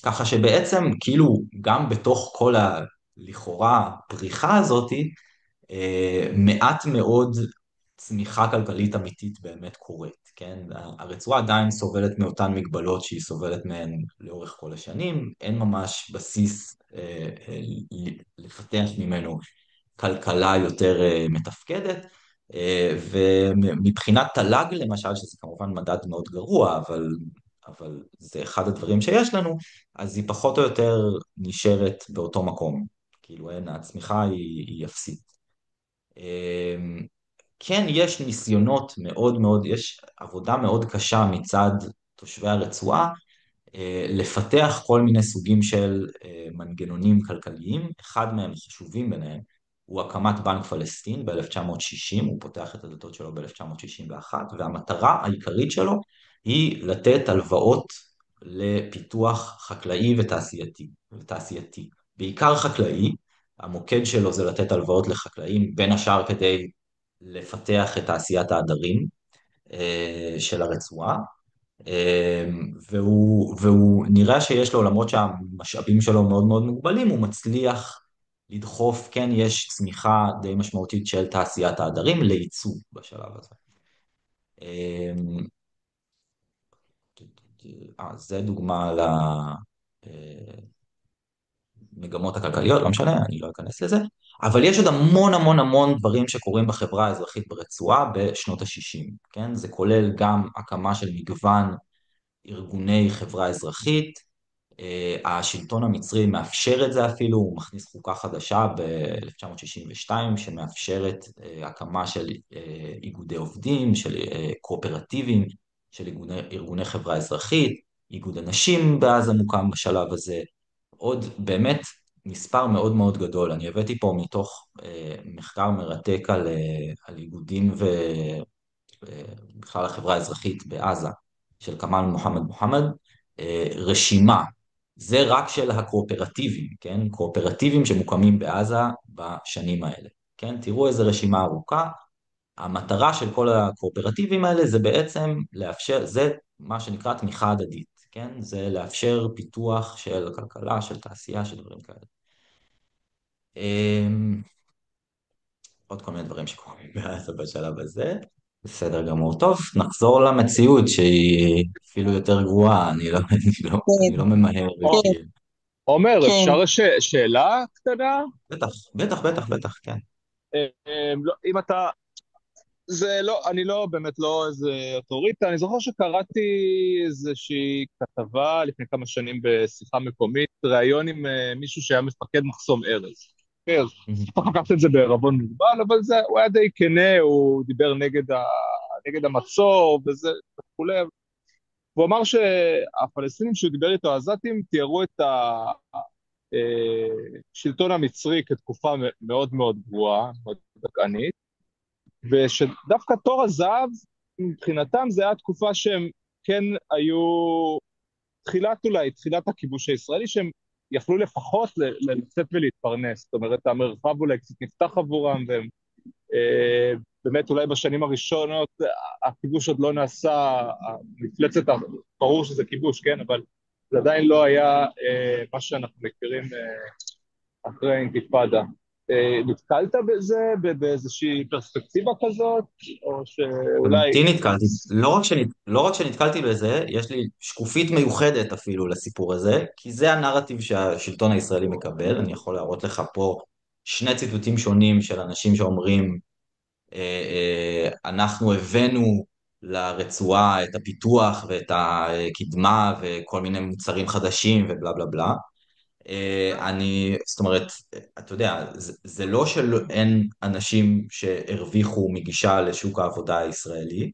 ככה שבעצם כאילו גם בתוך כל הלכאורה פריחה הזאתי, מעט מאוד צמיחה כלכלית אמיתית באמת קורית, כן? הרצועה עדיין סובלת מאותן מגבלות שהיא סובלת מהן לאורך כל השנים, אין ממש בסיס לפתח ממנו כלכלה יותר מתפקדת, ומבחינת תל"ג למשל, שזה כמובן מדד מאוד גרוע, אבל זה אחד הדברים שיש לנו, אז היא פחות או יותר נשארת באותו מקום. כאילו אין, הצמיחה היא אפסית. כן, יש ניסיונות מאוד מאוד, יש עבודה מאוד קשה מצד תושבי הרצועה לפתח כל מיני סוגים של מנגנונים כלכליים. אחד מהם חשובים ביניהם הוא הקמת בנק פלסטין ב-1960, הוא פותח את הדלתות שלו ב-1961, והמטרה העיקרית שלו היא לתת הלוואות לפיתוח חקלאי ותעשייתי. בעיקר חקלאי, המוקד שלו זה לתת הלוואות לחקלאים, בין השאר כדי לפתח את תעשיית העדרים של הרצועה, והוא נראה שיש לו, למרות שהמשאבים שלו מאוד מאוד מוגבלים, הוא מצליח לדחוף, כן, יש צמיחה די משמעותית של תעשיית העדרים לייצוא בשלב הזה. זה דוגמה למגמות הכלכליות, לא משנה, אני לא אכנס לזה, אבל יש עוד המון המון המון דברים שקורים בחברה האזרחית ברצועה בשנות ה-60, כן? זה כולל גם הקמה של מגוון ארגוני חברה אזרחית, השלטון המצרי מאפשר את זה אפילו, הוא מכניס חוקה חדשה ב-1962 שמאפשרת הקמה של איגודי עובדים, של קואופרטיבים, של ארגוני חברה אזרחית, איגוד הנשים בעזה מוקם בשלב הזה, עוד באמת מספר מאוד מאוד גדול. אני הבאתי פה מתוך מחקר מרתק על איגודים ובכלל החברה האזרחית בעזה, של כמאל מוחמד, רשימה, זה רק של הקואופרטיבים, כן? קואופרטיבים שמוקמים בעזה בשנים האלה, כן? תראו איזה רשימה ארוכה. המטרה של כל הקואופרטיבים האלה זה בעצם לאפשר, זה מה שנקרא תמיכה הדדית, כן? זה לאפשר פיתוח של כלכלה, של תעשייה, של דברים כאלה. עוד כל מיני דברים שקורים בעזה בשלב הזה. בסדר גמור. טוב, נחזור למציאות שהיא אפילו יותר גרועה, אני לא ממהר. כן, עומר, אפשר שאלה קטנה? בטח, בטח, בטח, בטח, כן. לא, אם אתה, זה לא, אני לא, באמת לא איזה אוטוריטה, אני זוכר שקראתי איזושהי כתבה לפני כמה שנים בשיחה מקומית, ראיון עם מישהו שהיה מפקד מחסום ארז. כן, צריך לקחת את זה בערבון מוגבל, אבל זה, הוא היה די כנה, הוא דיבר נגד המצור וזה וכולי. והוא אמר שהפלסטינים שהוא דיבר איתו, העזתים, תיארו את השלטון המצרי כתקופה מאוד מאוד גרועה, מאוד דכאנית, ושדווקא תור הזהב, מבחינתם זה היה תקופה שהם כן היו, תחילת הכיבוש הישראלי, שהם יכלו לפחות לצאת ולהתפרנס, זאת אומרת, המרחב אולי קצת נפתח עבורם, והם באמת אולי בשנים הראשונות, הכיבוש עוד לא נעשה, המפלצת, ברור שזה כיבוש, כן, אבל זה עדיין לא היה מה שאנחנו מכירים אחרי האינתיפאדה. נתקלת בזה, באיזושהי פרספקטיבה כזאת, או שאולי... לחלוטין נתקלתי, לא רק שנתקלתי בזה, יש לי שקופית מיוחדת אפילו לסיפור הזה, כי זה הנרטיב שהשלטון הישראלי מקבל. אני יכול להראות לך פה שני ציטוטים שונים של אנשים שאומרים, אנחנו הבאנו לרצועה את הפיתוח ואת הקדמה וכל מיני מוצרים חדשים ובלה בלה בלה. זאת אומרת, אתה יודע, זה לא שאין אנשים שהרוויחו מגישה לשוק העבודה הישראלי,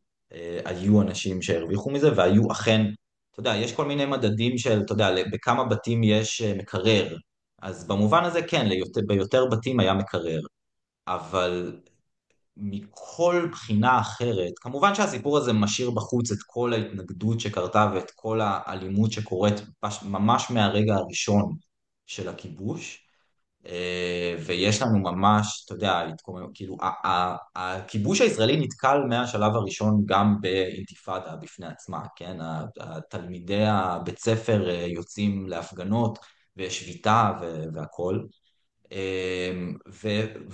היו אנשים שהרוויחו מזה, והיו אכן, אתה יודע, יש כל מיני מדדים של, אתה יודע, בכמה בתים יש מקרר, אז במובן הזה כן, ביותר בתים היה מקרר, אבל מכל בחינה אחרת, כמובן שהסיפור הזה משאיר בחוץ את כל ההתנגדות שקרתה ואת כל האלימות שקורית ממש מהרגע הראשון של הכיבוש, ויש לנו ממש, אתה יודע, כאילו, הכיבוש הישראלי נתקל מהשלב הראשון גם באינתיפאדה בפני עצמה, כן? תלמידי הבית ספר יוצאים להפגנות ושביתה והכל.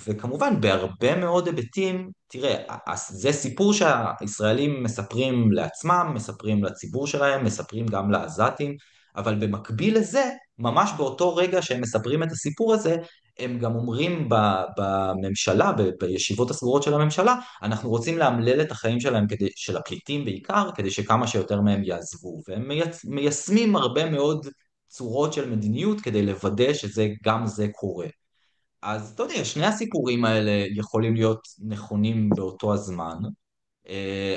וכמובן בהרבה מאוד היבטים, תראה, זה סיפור שהישראלים מספרים לעצמם, מספרים לציבור שלהם, מספרים גם לעזתים, אבל במקביל לזה, ממש באותו רגע שהם מספרים את הסיפור הזה, הם גם אומרים בממשלה, בישיבות הסגורות של הממשלה, אנחנו רוצים לאמלל את החיים שלהם, של הפליטים בעיקר, כדי שכמה שיותר מהם יעזבו, והם מיישמים הרבה מאוד צורות של מדיניות כדי לוודא שגם זה קורה. אז אתה יודע, שני הסיפורים האלה יכולים להיות נכונים באותו הזמן.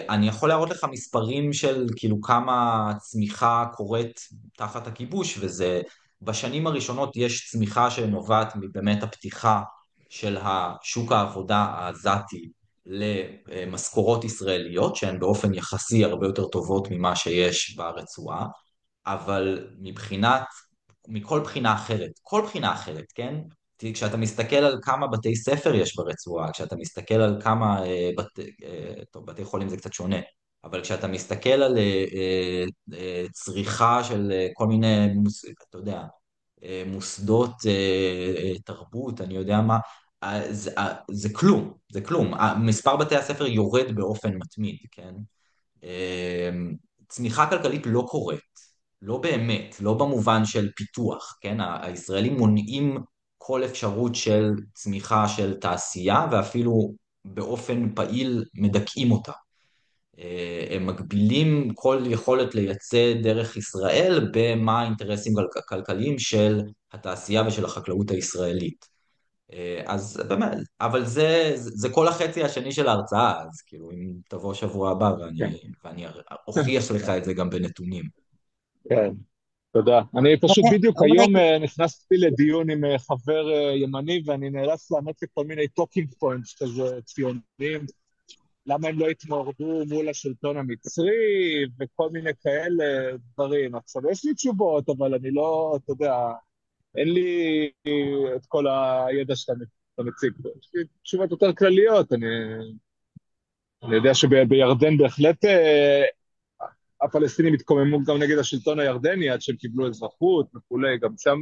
אני יכול להראות לך מספרים של כאילו כמה צמיחה קורית תחת הכיבוש, וזה בשנים הראשונות יש צמיחה שנובעת מבאמת הפתיחה של השוק העבודה העזתי למשכורות ישראליות, שהן באופן יחסי הרבה יותר טובות ממה שיש ברצועה, אבל מכל בחינה אחרת, כל בחינה אחרת, כן? כשאתה מסתכל על כמה בתי ספר יש ברצועה, כשאתה מסתכל על כמה טוב, בתי חולים זה קצת שונה, אבל כשאתה מסתכל על צריכה של כל מיני, אתה יודע, מוסדות תרבות, אני יודע מה, זה כלום, זה כלום. מספר בתי הספר יורד באופן מתמיד, כן? צמיחה כלכלית לא קורית, לא באמת, לא במובן של פיתוח, כן? הישראלים מונעים כל אפשרות של צמיחה של תעשייה, ואפילו באופן פעיל מדכאים אותה. הם מגבילים כל יכולת לייצא דרך ישראל במה האינטרסים כלכליים של התעשייה ושל החקלאות הישראלית. אז באמת, אבל זה כל החצי השני של ההרצאה, אז כאילו אם תבוא שבוע הבא כן, ואני אוכיח לך את זה גם בנתונים. כן, תודה. אני פשוט בדיוק היום נכנסתי לדיון עם חבר ימני, ואני נאלץ לאמץ כל מיני טוקינג פוינטס כזה ציוניים, למה הם לא התמורדו מול השלטון המצרי, וכל מיני כאלה דברים. עכשיו, יש לי תשובות, אבל אני לא, אתה יודע, אין לי את כל הידע שאתה מציג פה. יש לי תשובות יותר כלליות. אני יודע שבירדן בהחלט הפלסטינים התקוממו גם נגד השלטון הירדני, עד שהם קיבלו אזרחות וכולי, גם שם...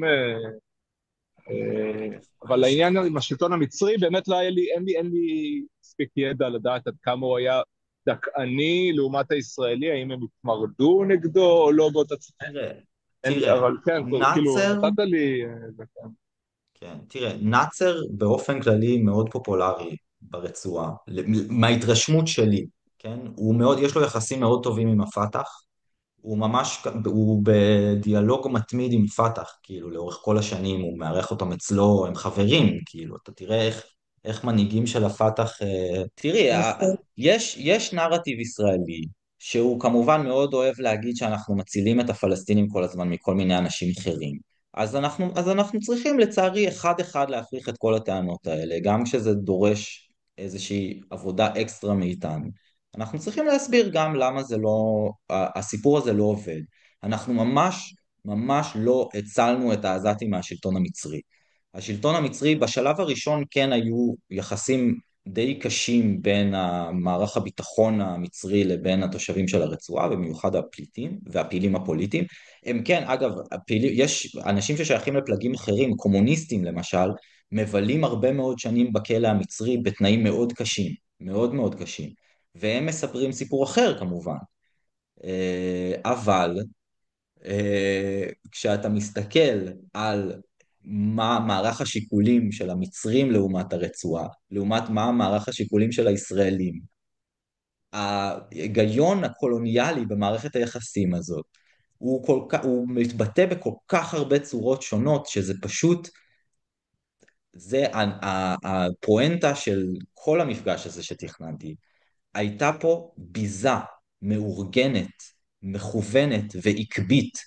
אבל העניין עם השלטון המצרי, באמת לא היה לי, אין לי מספיק ידע לדעת עד כמה הוא היה דכאני לעומת הישראלי, האם הם התמרדו נגדו או לא באותה צורה. תראה, אבל כן, כאילו, נאצר, נתת לי... כן, תראה, נאצר באופן כללי מאוד פופולרי ברצועה, מההתרשמות שלי, כן? יש לו יחסים מאוד טובים עם הפת"ח, הוא בדיאלוג מתמיד עם פת"ח, כאילו, לאורך כל השנים, הוא מארח אותם אצלו, הם חברים, כאילו, אתה תראה איך מנהיגים של הפת"ח, תראי, יש נרטיב ישראלי, שהוא כמובן מאוד אוהב להגיד שאנחנו מצילים את הפלסטינים כל הזמן מכל מיני אנשים אחרים. אז אנחנו צריכים לצערי אחד אחד להפריך את כל הטענות האלה, גם כשזה דורש איזושהי עבודה אקסטרה מאיתנו. אנחנו צריכים להסביר גם למה הסיפור הזה לא עובד. אנחנו ממש ממש לא הצלנו את העזתים מהשלטון המצרי. השלטון המצרי בשלב הראשון כן היו יחסים די קשים בין מערך הביטחון המצרי לבין התושבים של הרצועה, במיוחד הפליטים והפעילים הפוליטיים. הם כן, אגב, יש אנשים ששייכים לפלגים אחרים, קומוניסטים למשל, מבלים הרבה מאוד שנים בכלא המצרי בתנאים מאוד קשים, מאוד מאוד קשים, והם מספרים סיפור אחר כמובן. אבל כשאתה מסתכל על מה מערך השיקולים של המצרים לעומת הרצועה, לעומת מה מערך השיקולים של הישראלים, ההיגיון הקולוניאלי במערכת היחסים הזאת, הוא מתבטא בכל כך הרבה צורות שונות, שזה פשוט, זה הפואנטה של כל המפגש הזה שתכננתי. הייתה פה ביזה מאורגנת, מכוונת ועקבית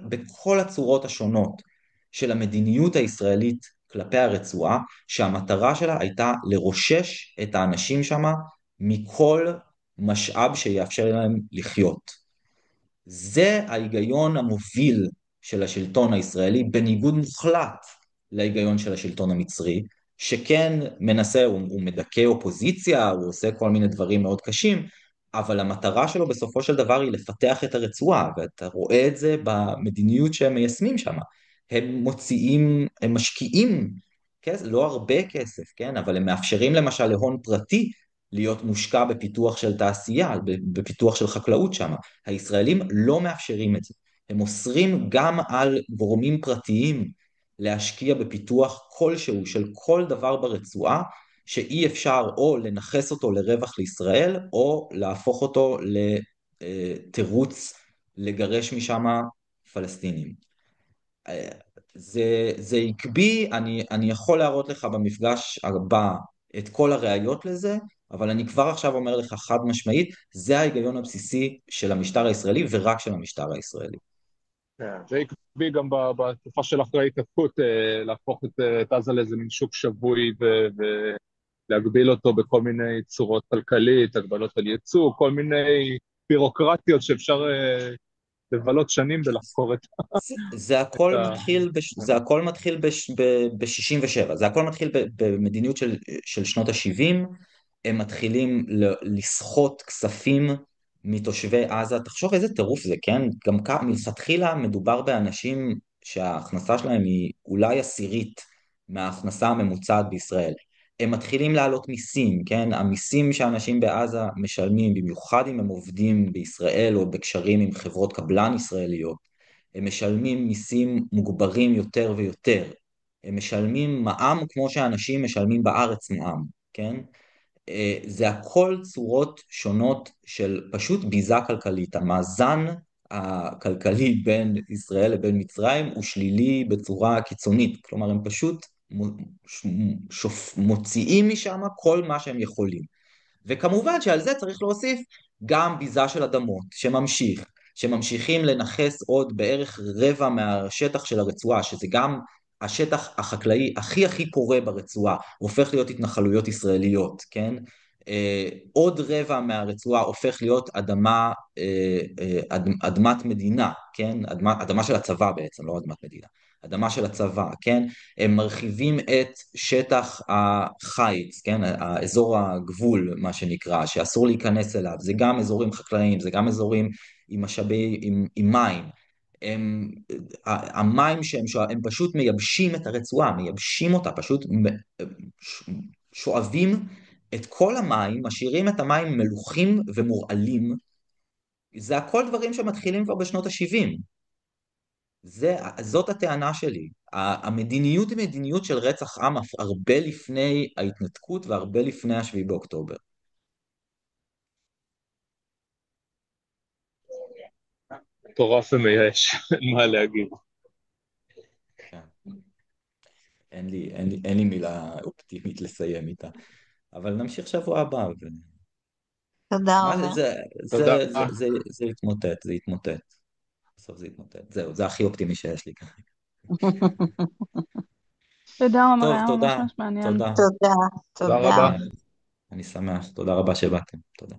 בכל הצורות השונות של המדיניות הישראלית כלפי הרצועה, שהמטרה שלה הייתה לרושש את האנשים שמה מכל משאב שיאפשר להם לחיות. זה ההיגיון המוביל של השלטון הישראלי, בניגוד מוחלט להיגיון של השלטון המצרי, שכן מנסה, הוא מדכא אופוזיציה, הוא עושה כל מיני דברים מאוד קשים, אבל המטרה שלו בסופו של דבר היא לפתח את הרצועה, ואתה רואה את זה במדיניות שהם מיישמים שם. הם מוציאים, הם משקיעים, לא הרבה כסף, כן? אבל הם מאפשרים למשל להון פרטי להיות מושקע בפיתוח של תעשייה, בפיתוח של חקלאות שם. הישראלים לא מאפשרים את זה. הם אוסרים גם על גורמים פרטיים להשקיע בפיתוח כלשהו של כל דבר ברצועה, שאי אפשר או לנכס אותו לרווח לישראל, או להפוך אותו לתירוץ לגרש משם פלסטינים. זה עקבי, אני יכול להראות לך במפגש הבא את כל הראיות לזה, אבל אני כבר עכשיו אומר לך חד משמעית, זה ההיגיון הבסיסי של המשטר הישראלי ורק של המשטר הישראלי. כן, זה עקבי גם בתקופה של אחרי ההתנתקות, להפוך את עזה לאיזה מין שוק שבוי ולהגביל אותו בכל מיני צורות כלכלית, הגבלות על ייצוא, כל מיני בירוקרטיות שאפשר לבלות שנים ולחקור זה את הכל מתחיל, זה הכל מתחיל ב-67, זה הכל מתחיל במדיניות של שנות ה-70, הם מתחילים לסחוט כספים מתושבי עזה, תחשוב איזה טירוף זה, כן? גם מלכתחילה מדובר באנשים שההכנסה שלהם היא אולי עשירית מההכנסה הממוצעת בישראל. הם מתחילים להעלות מיסים, כן? המיסים שאנשים בעזה משלמים, במיוחד אם הם עובדים בישראל או בקשרים עם חברות קבלן ישראליות, הם משלמים מיסים מוגברים יותר ויותר. הם משלמים מע"מ כמו שאנשים משלמים בארץ מע"מ, כן? זה הכל צורות שונות של פשוט ביזה כלכלית. המאזן הכלכלי בין ישראל לבין מצרים הוא שלילי בצורה קיצונית. כלומר, הם פשוט מוציאים משם כל מה שהם יכולים. וכמובן שעל זה צריך להוסיף גם ביזה של אדמות, שממשיכים לנכס עוד בערך רבע מהשטח של הרצועה, שזה גם השטח החקלאי הכי הכי פורה ברצועה, הופך להיות התנחלויות ישראליות, כן? עוד רבע מהרצועה הופך להיות אדמת מדינה, כן? אדמה של הצבא בעצם, לא אדמת מדינה. אדמה של הצבא, כן? הם מרחיבים את שטח החיץ, כן? האזור הגבול, מה שנקרא, שאסור להיכנס אליו. זה גם אזורים חקלאיים, זה גם אזורים עם משאבי, עם מים. המים הם פשוט מייבשים את הרצועה, מייבשים אותה, פשוט שואבים את כל המים, משאירים את המים מלוחים ומורעלים. זה הכל דברים שמתחילים כבר בשנות ה-70. זאת הטענה שלי. המדיניות היא מדיניות של רצח עם הרבה לפני ההתנתקות והרבה לפני השביעי באוקטובר. מטורף ומייאש, אין מה להגיד. כן. אין לי מילה אופטימית לסיים איתה. אבל נמשיך שבוע הבא. תודה מה רבה. תודה. זה יתמוטט, זה יתמוטט. בסוף זה יתמוטט. זהו, זה הכי אופטימי שיש לי כרגע. תודה עומר, טוב, היה ממש תודה. ממש מעניין. תודה. תודה, תודה תודה. רבה. אני שמח. תודה רבה שבאתם. תודה.